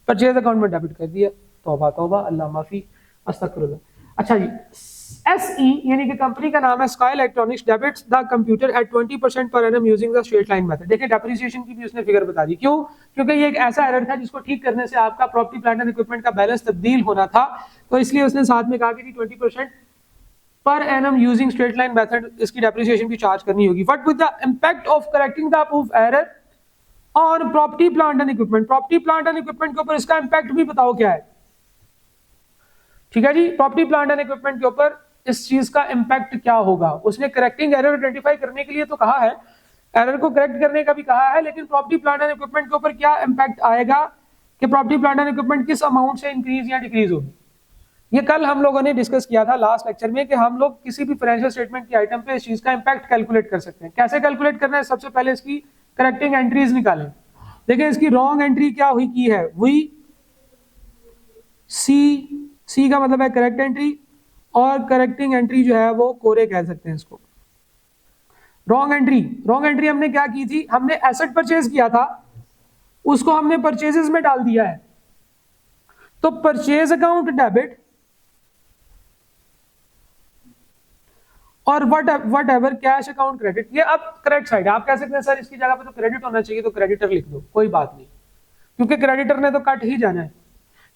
purchase account में डेबिट कर दिया। तौबा तौबा, अल्लाह माफी, अस्तगफिरुल्लाह। अच्छा जी, SE यानी कि कंपनी का नाम है Sky electronics, debits the computer eight 20% per annum using the straight line method. देखिए डेप्रिसिएशन की भी उसने फिगर बता दी। क्यों? क्योंकि ये एक ऐसा एरर था जिसको ठीक करने से आपका प्रॉपर्टी प्लांट एंड इक्विपमेंट का बैलेंस तब्दील होना था, तो इसलिए उसने साथ में कहा कि 20% per annum using straight line method इसकी डेप्रिसिएशन भी चार्ज करनी होगी। But with the impact of correcting the above error on property plant and equipment, property plant and equipment के ऊपर इसका इंपैक्ट भी बताओ क्या है। ठीक है जी, प्रॉपर्टी प्लांट एंड इक्विपमेंट के ऊपर इस चीज का इंपैक्ट क्या होगा। उसने करेक्टिंग एरर आइडेंटिफाई करने के लिए तो कहा है, एरर को करेक्ट करने का भी कहा है, लेकिन प्रॉपर्टी प्लांट एंड इक्विपमेंट के ऊपर क्या इंपैक्ट आएगा कि प्रॉपर्टी प्लांट एंड इक्विपमेंट किस अमाउंट से इंक्रीज या डिक्रीज होगी। ये कल हम लोगों ने डिस्कस किया था लास्ट लेक्चर में कि हम लोग किसी भी फाइनेंशियल स्टेटमेंट की आइटम पे इस चीज का इंपैक्ट कैलकुलेट कर सकते हैं। कैसे कैलकुलेट करना है? सबसे पहले इसकी करेक्टिंग एंट्रीज निकालें। देखिए इसकी रॉन्ग एंट्री क्या हुई की है, वी सी का मतलब है करेक्ट एंट्री, और करेक्टिंग एंट्री जो है वो कोरे कह सकते हैं इसको। रॉन्ग एंट्री हमने क्या की थी? हमने एसेट परचेज किया था, उसको हमने परचेजेस में डाल दिया है, तो परचेज अकाउंट डेबिट और what ever cash account credit. ये अब करेक्ट साइड है। आप कह सकते हैं सर इसकी जगह पे तो क्रेडिट होना चाहिए, तो क्रेडिटर लिख दो, कोई बात नहीं, क्योंकि क्रेडिटर ने तो कट ही जाना है।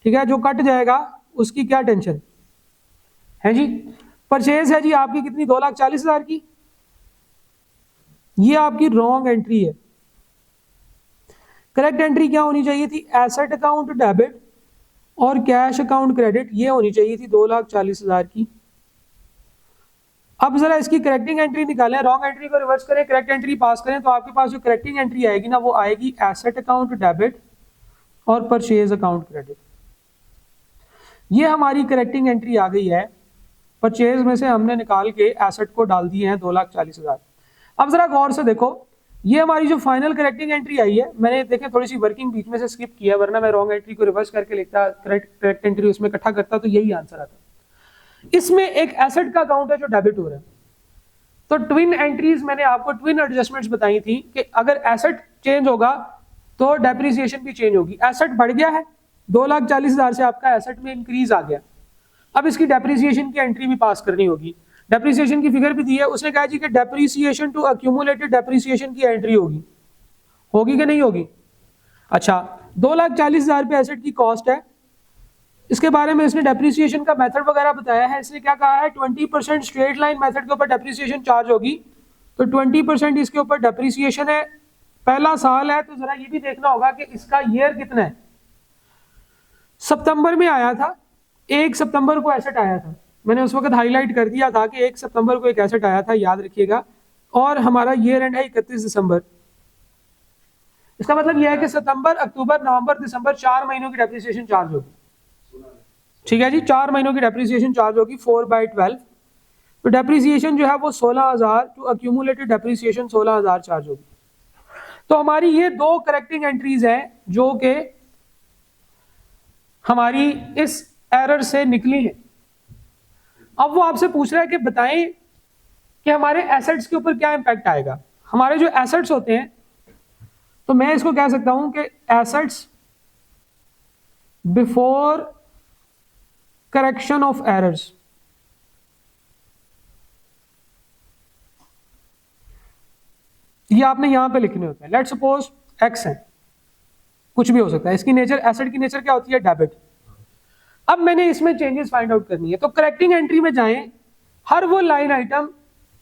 ठीक है, जो कट जाएगा उसकी क्या टेंशन है जी। परचेज है जी आपकी कितनी, 2,40,000 की। ये आपकी रॉन्ग एंट्री है। करेक्ट एंट्री क्या होनी चाहिए थी? एसेट अकाउंट डेबिट और कैश अकाउंट क्रेडिट, ये होनी चाहिए थी 2,40,000 की। अब जरा इसकी करेक्टिंग एंट्री निकालें, रॉन्ग एंट्री को रिवर्स करें, करेक्ट एंट्री पास करें, तो आपके पास जो करेक्टिंग एंट्री आएगी ना, वो आएगी एसेट अकाउंट डेबिट और परचेज अकाउंट क्रेडिट। ये हमारी करेक्टिंग एंट्री आ गई है। परचेज में से हमने निकाल के एसेट को डाल दिए हैं 2,40,000। अब जरा गौर से देखो, ये हमारी जो फाइनल करेक्टिंग एंट्री आई है, मैंने देखे थोड़ी सी वर्किंग बीच में से स्किप किया, वरना मैं रॉन्ग एंट्री को रिवर्स करके लिखता, करेक्ट एंट्री उसमें इकट्ठा करता, तो यही आंसर आता। इसमें एक एसेट का अकाउंट है जो डेबिट हो रहा है, तो ट्विन एंट्रीज मैंने आपको ट्विन एडजस्टमेंट्स बताई थी कि अगर एसेट चेंज होगा तो डेप्रिसिएशन भी चेंज होगी। एसेट बढ़ गया है, 2,40,000 से आपका एसेट में इंक्रीज आ गया, अब इसकी डेप्रिसिएशन की एंट्री भी पास करनी होगी। डेप्रिसिएशन की फिगर भी दी है, उसने कहा जी कि डेप्रिसिएशन टू अक्यूमुलेटेड डेप्रिसिएशन की एंट्री होगी कि नहीं होगी। अच्छा, 2,40,000 पे एसेट की कॉस्ट है, इसके बारे में इसने डेप्रिसिएशन का मेथड वगैरह बताया है। इसने क्या कहा है, 20% स्ट्रेट लाइन मेथड के ऊपर डेप्रिसिएशन चार्ज होगी, तो 20% इसके ऊपर डेप्रिसिएशन है। पहला साल है, तो जरा ये भी देखना होगा कि इसका ईयर कितना है। सितंबर में आया था, 1 सितंबर को एसेट आया था, मैंने उस वक्त हाईलाइट कर दिया था कि 1 सितंबर को एक एसेट आया था, याद रखिएगा। और हमारा ईयर एंड है 31 दिसंबर। इसका मतलब यह है कि सितंबर, अक्टूबर, नवंबर, दिसंबर 4 महीनों की डेप्रिसिएशन चार्ज होगी। ठीक है जी, 4 महीनों की डेप्रिसिएशन चार्ज होगी 4/12। तो डेप्रिसिएशन जो है वो 16,000 टू अक्यूमुलेटेड डेप्रिसिएशन 16,000 चार्ज होगी। तो हमारी ये दो करेक्टिंग एंट्रीज हैं जो कि हमारी इस एरर से निकली है। अब वो आपसे पूछ रहा है कि बताएं कि हमारे एसेट्स के ऊपर क्या इंपैक्ट आएगा। हमारे जो एसेट्स होते हैं, तो मैं इसको कह सकता हूं कि assets before correction of errors. ये आपने यहां पे लिखने होते हैं। लेट्स सपोज एक्स है, कुछ भी हो सकता है, इसकी नेचर, एसेट की नेचर क्या होती है, डेबिट। अब मैंने इसमें चेंजेस फाइंड आउट करनी है, तो करेक्टिंग एंट्री में जाएं, हर वो लाइन आइटम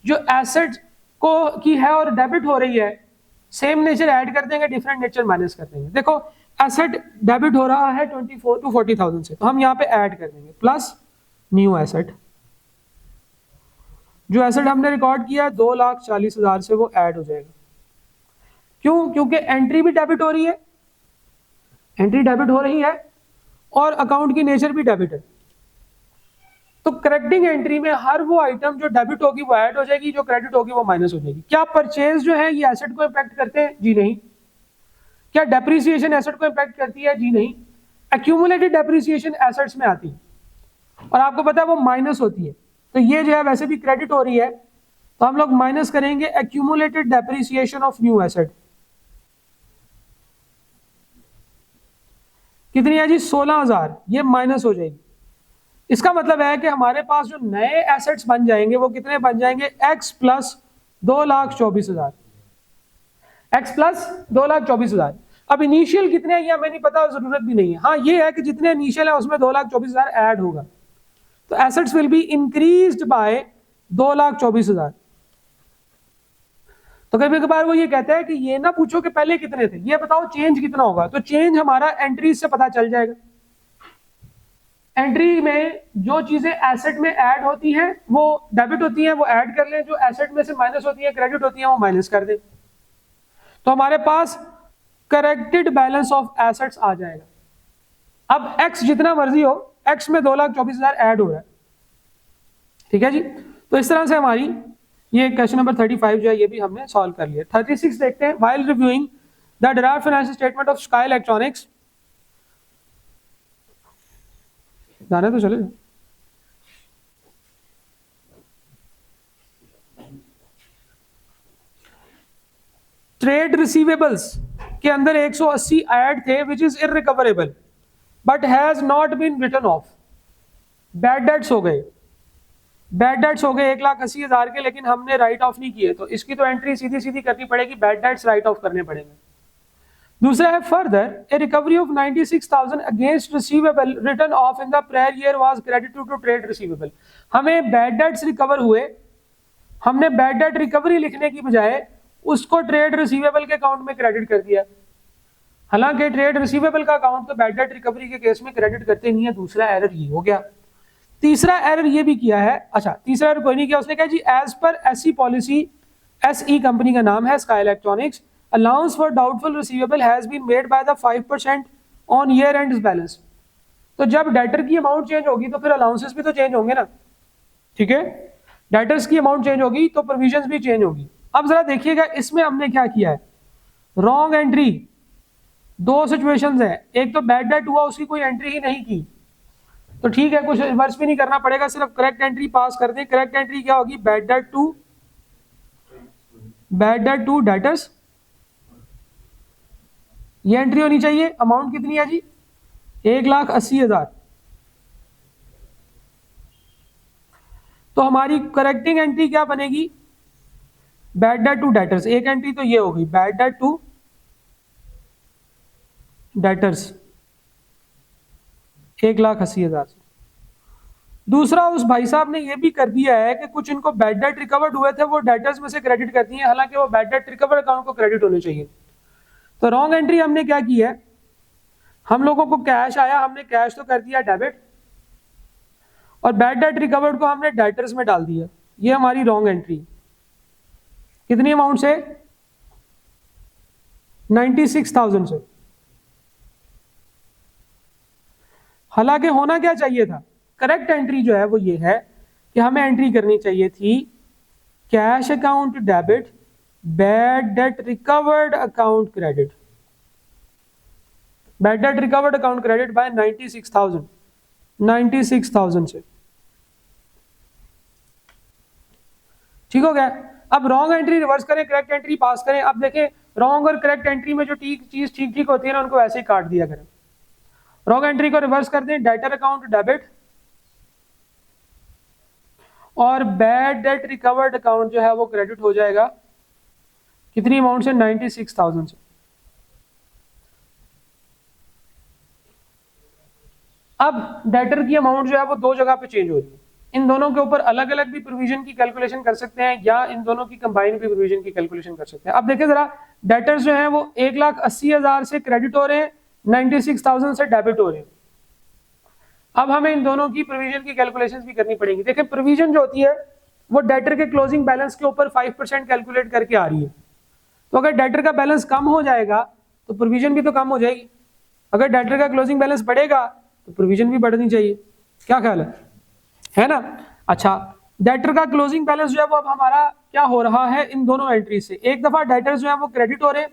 जो एसेट को की है और डेबिट हो रही है, सेम नेचर ऐड कर देंगे, डिफरेंट नेचर माइनस कर देंगे। देखो एसेट डेबिट हो रहा है 24 to 40,000 से, तो हम यहाँ पे ऐड कर देंगे प्लस न्यू एसेट। जो एसेट हमने रिकॉर्ड किया 2,40,000 से, वो ऐड हो जाएगा। क्यों? क्योंकि एंट्री भी डेबिट हो रही है, एंट्री डेबिट हो रही है और अकाउंट की नेचर भी डेबिट है। तो करेक्टिंग एंट्री में हर वो आइटम जो डेबिट होगी वो ऐड हो जाएगी, जो क्रेडिट होगी वो माइनस हो जाएगी। क्या परचेज जो है ये एसेट को इंपैक्ट करते हैं? जी नहीं। क्या डेप्रिसिएशन एसेट को इंपैक्ट करती है? जी नहीं। एक्यूमुलेटेड डेप्रिसिएशन एसेट्स में आती है और आपको पता है वो माइनस होती है। तो ये जो है वैसे भी क्रेडिट हो रही है, तो हम लोग माइनस करेंगे accumulated depreciation of new asset. कितनी है जी? 16,000, ये माइनस हो जाएगी। इसका मतलब है कि हमारे पास जो नए एसेट्स बन जाएंगे वो कितने बन जाएंगे? x plus 2,24,000, x plus 2,24,000। अब इनिशियल कितने हैं ये हमें नहीं पता, जरूरत भी नहीं है। हाँ ये है कि जितने इनिशियल है उसमें 2,24,000 ऐड होगा, तो assets will be increased by 2,24,000। तो कभी कभार वो ये कहता है कि ये ना पूछो कि पहले कितने थे, ये बताओ चेंज कितना होगा। तो चेंज हमारा एंट्रीज से पता चल जाएगा। एंट्री में जो चीजें एसेट में ऐड होती हैं वो डेबिट होती हैं, वो ऐड कर लें, जो एसेट में से माइनस होती हैं क्रेडिट होती हैं वो माइनस कर दें, तो हमारे पास करेक्टेड बैलेंस ऑफ एसेट्स आ जाएगा। अब x जितना मर्जी हो, x में 2,24,000 ऐड हो रहा है, ठीक है जी। तो इस तरह से हमारी ये क्वेश्चन नंबर 35 जो है ये भी हमने सॉल्व कर लिया। 36 देखते हैं। While reviewing the derived financial statement of Sky electronics, जाने तो चले। ट्रेड रिसीवेबल्स के अंदर 180 ऐड थे which is irrecoverable but has not been written off. Bad debts हो गए, बैड डेट्स हो गए 1,80,000 के, लेकिन हमने राइट ऑफ नहीं किए, तो इसकी तो एंट्री सीधी सीधी करनी पड़ेगी, बैड डेट्स राइट ऑफ करने पड़ेंगे। दूसरा है further a recovery of 96,000 against receivable written off in the prior year was credited to trade receivable. हमें बैड डेट्स रिकवर हुए, हमने बैड डेट रिकवरी लिखने की बजाय उसको ट्रेड रिसीवेबल के अकाउंट में क्रेडिट कर दिया। हालांकि ट्रेड रिसीवेबल का अकाउंट तो बैड डेट रिकवरी के केस में क्रेडिट करते नहीं है। दूसरा एरर ये हो गया। तीसरा एरर ये भी किया है, अच्छा तीसरा एरर कोई नहीं किया, उसने कहा जी as per SE policy, SE company का नाम है Sky Electronics, allowance for doubtful receivable has been made by the 5% on year end balance. तो जब डेटर की अमाउंट चेंज होगी तो फिर अलाउंसेस भी तो चेंज होंगे ना, ठीक है। डेटर्स की अमाउंट चेंज होगी तो प्रोविजंस भी चेंज होगी। अब जरा देखिएगा इसमें हमने क्या किया है, रॉन्ग एंट्री। दो सिचुएशंस है, एक तो बैड डेट हुआ उसकी कोई एंट्री ही नहीं की, तो ठीक है कुछ रिवर्स भी नहीं करना पड़ेगा, सिर्फ करेक्ट एंट्री पास कर दें। करेक्ट एंट्री क्या होगी? बैड डेट टू डेटर्स, ये एंट्री होनी चाहिए। अमाउंट कितनी है जी? 1,80,000। तो हमारी करेक्टिंग एंट्री क्या बनेगी? Bad debt to debtors. एक एंट्री तो ये होगी बैड डेट टू डेटर्स 1,80,000। दूसरा उस भाई साहब ने ये भी कर दिया है कि कुछ इनको बैड डेट रिकवर्ड हुए थे वो डेटर्स में से क्रेडिट कर दिए, हालांकि वो बैड डेट रिकवर्ड अकाउंट को क्रेडिट होने चाहिए। तो रॉन्ग एंट्री हमने क्या की है, हम लोगों को कैश आया, हमने कैश तो कर दिया डेबिट, और बैड डेट रिकवर्ड को हमने डेटर्स में डाल दिया। ये हमारी रॉन्ग एंट्री। कितनी अमाउंट से? 96,000 से। हालांकि होना क्या चाहिए था, करेक्ट एंट्री जो है वो ये है कि हमें एंट्री करनी चाहिए थी cash account debit, bad debt recovered account credit, bad debt recovered account credit by 96,000 से। ठीक हो गया। अब रॉन्ग एंट्री रिवर्स करें, करेक्ट एंट्री पास करें। अब देखें रॉन्ग और करेक्ट एंट्री में जो चीज ठीक ठीक होती है ना उनको वैसे ही काट दिया करें। रॉन्ग एंट्री को रिवर्स कर दें, डेटर अकाउंट डेबिट, और बैड डेट रिकवर्ड अकाउंट जो है वो क्रेडिट हो जाएगा। कितनी अमाउंट से? 96,000 से। अब डेटर की अमाउंट जो है वो दो जगह पे चेंज हो रही है, इन दोनों के ऊपर अलग अलग भी प्रोविजन की कैलकुलेशन कर सकते हैं या इन दोनों की कंबाइन भी प्रोविजन की कैलकुलेशन कर सकते हैं। अब देखिए जरा, डेटर्स जो है वो 1,80,000 से क्रेडिट हो रहे हैं, 96,000 से डेबिट हो रहे हैं। अब हमें इन दोनों की प्रोविजन की कैलकुलेशन भी करनी पड़ेगी। देखिए प्रोविजन जो होती है वो डेटर के क्लोजिंग बैलेंस के ऊपर 5% कैलकुलेट करके आ रही है, तो अगर डेटर का बैलेंस कम हो जाएगा तो प्रोविजन भी तो कम हो जाएगी। अगर डेटर का क्लोजिंग बैलेंस बढ़ेगा तो प्रोविजन भी बढ़नी चाहिए। क्या ख्याल है ना? अच्छा, डेटर का क्लोजिंग बैलेंस जो है वो अब हमारा क्या हो रहा है, इन दोनों एंट्री से एक दफा डेटर्स जो है वो क्रेडिट हो रहे हैं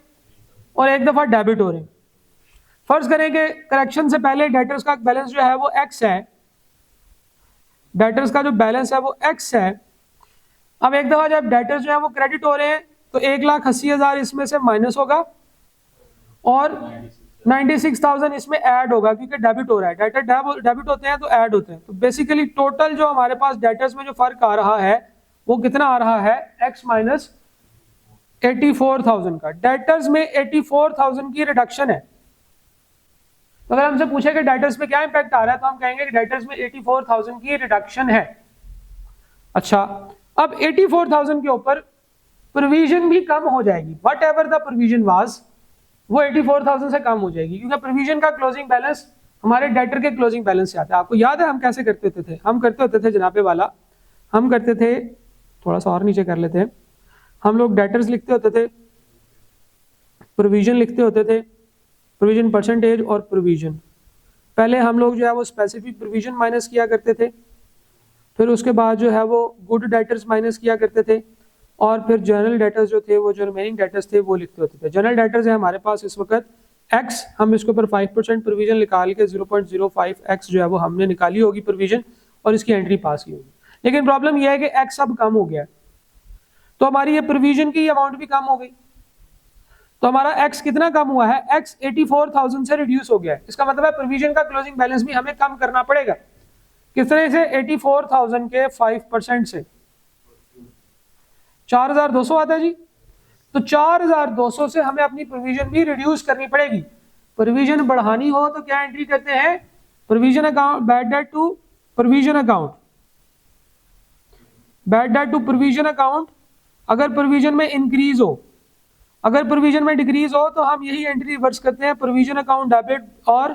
और एक दफा डेबिट हो रहे हैं। फर्ज करें कि करेक्शन से पहले डेटर्स का बैलेंस जो है वो x है, डेटर्स का जो बैलेंस है वो x है। अब एक दफा जब डेटर्स जो है वो क्रेडिट हो रहे हैं तो 1,80,000 इसमें से माइनस होगा और 96,000 इसमें ऐड होगा, क्योंकि डेबिट हो रहा है। डेटर डेबिट होते हैं तो ऐड होते हैं। तो बेसिकली टोटल जो हमारे पास डेटर्स में जो फर्क आ रहा है वो कितना आ रहा है, x माइनस 84,000 का। डेटर्स में 84,000 की रिडक्शन है। तो अगर हमसे पूछे कि डेटर्स में क्या इंपैक्ट आ रहा है तो हम कहेंगे कि डेटर्स में 84,000 की रिडक्शन है। अच्छा, अब 84,000 के ऊपर प्रोविजन भी कम हो जाएगी। What ever the provision was, वो 84,000 से कम हो जाएगी, क्योंकि प्रोविजन का क्लोजिंग बैलेंस हमारे डेटर के क्लोजिंग बैलेंस से आता है। आपको याद है हम कैसे करते होते थे? हम करते होते थे जनाबे वाला, हम करते थे, थोड़ा सा और नीचे कर लेते हैं, हम लोग डेटर्स लिखते होते थे, प्रोविजन लिखते होते थे, प्रोविजन परसेंटेज और प्रोविजन। पहले हम लोग जो है वो स्पेसिफिक प्रोविजन माइनस किया करते थे, फिर उसके बाद जो है वो गुड डेटर्स माइनस किया करते थे, और फिर जनरल डेटर्स जो थे वो जो रिमेनिंग डेटर्स थे वो लिखते होते थे। जनरल डेटर्स है हमारे पास इस वक्त x, हम इसके ऊपर 5% प्रोविजन निकाल के 0.05x जो है वो हमने निकाली होगी प्रोविजन, और इसकी एंट्री पास की होगी। लेकिन प्रॉब्लम यह है कि x अब कम हो गया, तो हमारी ये प्रोविजन की अमाउंट भी कम हो गई। तो हमारा x कितना कम हुआ है, x 84,000 से रिड्यूस हो गया है। इसका मतलब है प्रोविजन का क्लोजिंग बैलेंस भी हमें कम करना पड़ेगा। किस तरह से? 84,000 के 5% से 4,200 आता है जी। तो 4,200 से हमें अपनी प्रोविजन भी रिड्यूस करनी पड़ेगी। प्रोविजन बढ़ानी हो तो क्या एंट्री करते हैं, provision account, bad debt to provision account, bad debt to provision account. अगर प्रोविजन में इंक्रीज हो, अगर प्रोविजन में डिक्रीज हो तो हम यही एंट्री रिवर्स करते हैं, प्रोविजन अकाउंट डेबिट और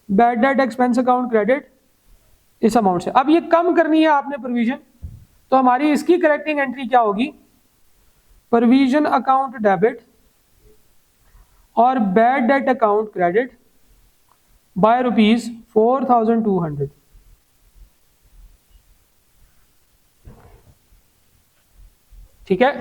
bad debt expense account credit इस अमाउंट से। अब ये कम करनी है आपने प्रोविजन, तो हमारी इसकी करेक्टिंग एंट्री क्या होगी, प्रोविजन अकाउंट डेबिट और bad debt account credit by ₹4,200। ठीक है,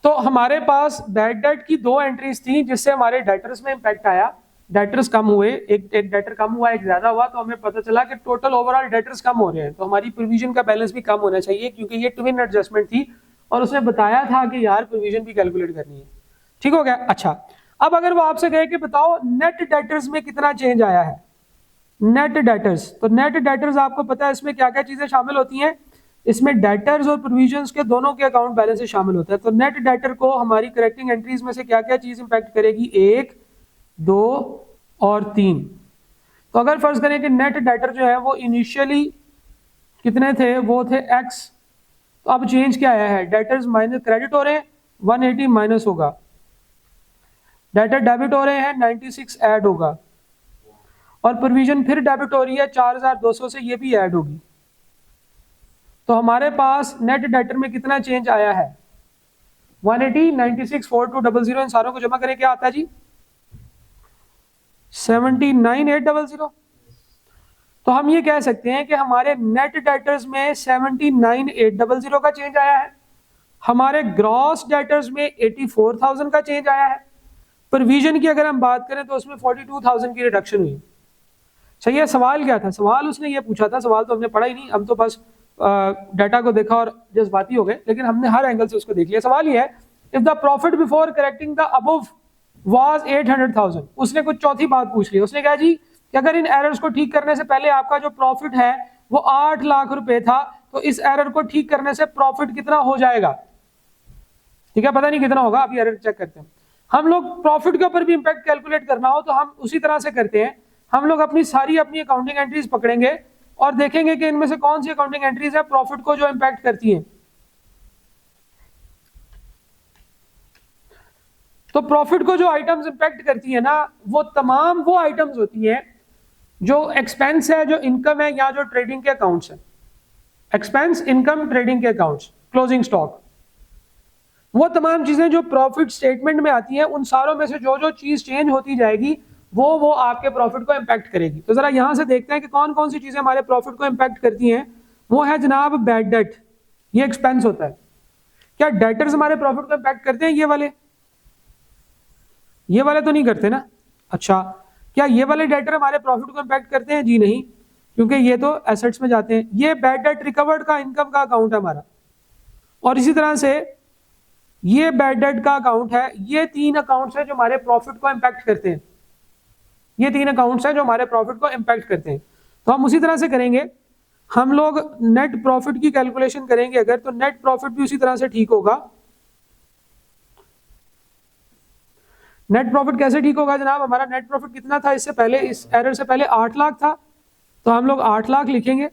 तो हमारे पास बैड डेट की दो एंट्रीज थी जिससे हमारे डेटर्स में इंपैक्ट आया। डेटर्स कम हुए, एक डेटर कम हुआ, एक ज्यादा हुआ, तो हमें पता चला कि टोटल ओवरऑल डेटर्स कम हो रहे हैं, तो हमारी प्रोविजन का बैलेंस भी कम होना चाहिए, क्योंकि ये ट्विन एडजस्टमेंट थी और उसने बताया था कि यार प्रोविजन भी कैलकुलेट करनी है। ठीक हो गया। अच्छा, अब अगर वो आपसे कहे कि बताओ नेट डेटर्स में कितना चेंज आया है, नेट डेटर्स, तो नेट डेटर्स आपको पता है इसमें क्या क्या चीजें शामिल होती हैं, इसमें डेटर्स और प्रोविजंस के दोनों के अकाउंट बैलेंस शामिल होता है। तो नेट डेटर को हमारी करेक्टिंग एंट्रीज में से क्या क्या चीज इंपैक्ट करेगी, 1, 2 और 3। तो अगर फर्ज करें कि नेट डेटर जो है वो इनिशियली कितने थे, वो थे x, तो अब चेंज क्या आया है, डेटर्स माइनस क्रेडिट हो रहे हैं 180 माइनस होगा, डेटर डेबिट हो रहे हैं 96 ऐड होगा, और प्रोविजन फिर डेबिट हो रही है 4,200 से, ये भी ऐड होगी। तो हमारे पास नेट डेटर में कितना चेंज आया है, 180, 96, 4200, इन सारों को जमा करें क्या आता है जी, 79,800। तो हम ये कह सकते हैं कि हमारे नेट डेटर्स में 79,800 का चेंज आया है, हमारे ग्रॉस डेटर्स में 84,000 का चेंज आया है। प्रोविजन की अगर हम बात करें तो उसमें 42,000 की रिडक्शन हुई। सही है। सवाल क्या था, सवाल उसने ये पूछा था, सवाल तो हमने पढ़ा ही नहीं, हम तो बस डाटा को देखा और जज्बाती हो गए, लेकिन हमने हर एंगल से उसको देख लिया। सवाल ये है, if the profit before correcting the above was 800,000, उसने कुछ चौथी बात पूछ ली। उसने कहा जी कि अगर इन एरर्स को ठीक करने से पहले आपका जो प्रॉफिट है वो 8 लाख रुपए था, तो इस एरर को ठीक करने से प्रॉफिट कितना हो जाएगा। ठीक है, पता नहीं कितना होगा, अभी एरर चेक करते हैं। हम लोग प्रॉफिट के ऊपर भी इंपैक्ट कैलकुलेट करना हो तो हम उसी तरह से करते हैं, हम लोग अपनी सारी अकाउंटिंग एंट्रीज पकड़ेंगे और देखेंगे कि इनमें से कौन सी अकाउंटिंग एंट्रीज है प्रॉफिट को जो इंपैक्ट करती हैं। तो प्रॉफिट को जो आइटम्स इंपैक्ट करती है ना, वो तमाम वो आइटम्स होती हैं जो एक्सपेंस है, जो इनकम है, या जो ट्रेडिंग के अकाउंट्स है। एक्सपेंस, इनकम, ट्रेडिंग के अकाउंट्स, क्लोजिंग स्टॉक, वो तमाम चीजें जो प्रॉफिट स्टेटमेंट में आती हैं, उन सारों में से जो जो चीज चेंज होती जाएगी वो आपके प्रॉफिट को इंपैक्ट करेगी। तो जरा यहां से देखते हैं कि कौन कौन सी चीजें हमारे प्रॉफिट को इंपैक्ट करती हैं। वो है जनाब बैड डेट, ये एक्सपेंस होता है। क्या डेटर्स हमारे प्रॉफिट को इंपैक्ट करते हैं? ये वाले तो नहीं करते ना। अच्छा, क्या ये वाले डेटर हमारे प्रॉफिट को इंपैक्ट करते हैं? जी नहीं। क्योंकि ये तो एसेट्स में जाते हैं। ये बैड डेट रिकवर्ड का इनकम का अकाउंट है हमारा, और इसी तरह से ये बैड डेट का अकाउंट है। ये 3 अकाउंट्स हैं जो हमारे प्रॉफिट को इम्पैक्ट करते हैं। ये 3 अकाउंट्स हैं जो हमारे प्रॉफिट को इम्पैक्ट करते हैं। तो हम उसी तरह से करेंगे, हम लोग नेट प्रॉफिट की कैलकुलेशन करेंगे अगर, तो नेट प्रॉफिट भी उसी तरह से ठीक होगा। नेट प्रॉफिट कैसे ठीक होगा जनाब? हमारा नेट प्रॉफिट कितना था इससे पहले, इस एरर से पहले 8 लाख था, तो हम लोग 8 लाख लिखेंगे।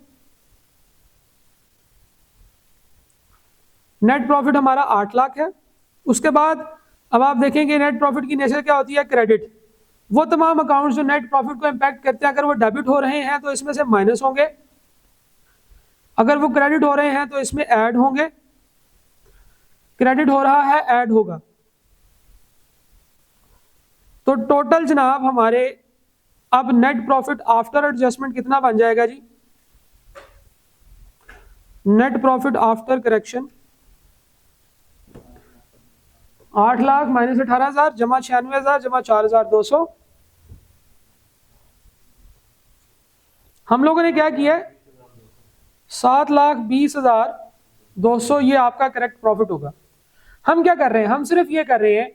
नेट प्रॉफिट हमारा 8 लाख है। उसके बाद अब आप देखेंगे नेट प्रॉफिट की नेचर क्या होती है, क्रेडिट। वो तमाम अकाउंट्स जो नेट प्रॉफिट को इम्पैक्ट करते हैं, अगर वो डेबिट हो रहे हैं तो इसमें से माइनस होंगे, अगर वो क्रेडिट हो रहे हैं तो इसमें ऐड होंगे। क्रेडिट हो रहा है, ऐड होगा। तो टोटल जनाब हमारे अब नेट प्रॉफिट आफ्टर एडजस्टमेंट कितना बन जाएगा जी? Net profit after correction 8 lakh minus 18,000 जमा 96,000 जमा 4,200। हम लोगों ने क्या किया है, 7,20,200 ये आपका करेक्ट प्रॉफिट होगा। हम क्या कर रहे हैं, हम सिर्फ ये कर रहे हैं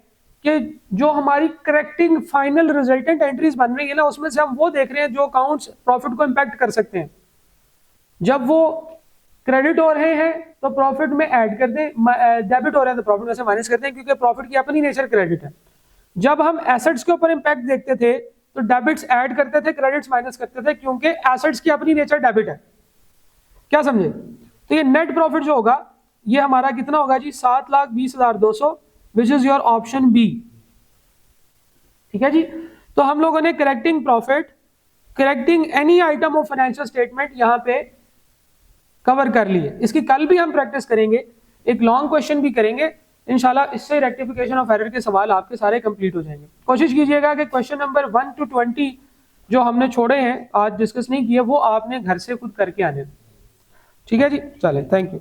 कि जो हमारी करेक्टिंग फाइनल रिजल्टेंट एंट्रीज बन रही है ना, उसमें से हम वो देख रहे हैं जो अकाउंट्स प्रॉफिट को इम्पैक्ट कर सकते हैं। जब वो क्रेडिट हो रहे हैं तो प्रॉफिट में ऐड कर दें, डेबिट हो रहे हैं तो प्रॉफिट में से माइनस करते हैं, क्योंकि प्रॉफिट की अपनी नेचर क्रेडिट है। जब हम एसेट्स के ऊपर इम्पैक्ट देखते थे तो डेबिट्स ऐड करते थे, क्रेडिट्स माइनस करते थे, क्योंकि एसेट्स की अपनी नेचर डेबिट है। क्या समझे? तो ये नेट प्रॉफिट जो होगा ये हमारा कितना होगा जी, 7,20,200, which is your option B. ठीक है जी। तो हम लोगों ने correcting profit, correcting any item of financial statement यहां पे कवर कर लिए। इसकी कल भी हम प्रैक्टिस करेंगे, एक लॉन्ग क्वेश्चन भी करेंगे इंशाल्लाह। इससे रेक्टिफिकेशन ऑफ एरर के सवाल आपके सारे कंप्लीट हो जाएंगे। कोशिश कीजिएगा कि क्वेश्चन नंबर 1 to 20 जो हमने छोड़े हैं, आज डिस्कस नहीं किए, वो आपने घर से खुद करके आने। ठीक है जी, चलें, थैंक यू।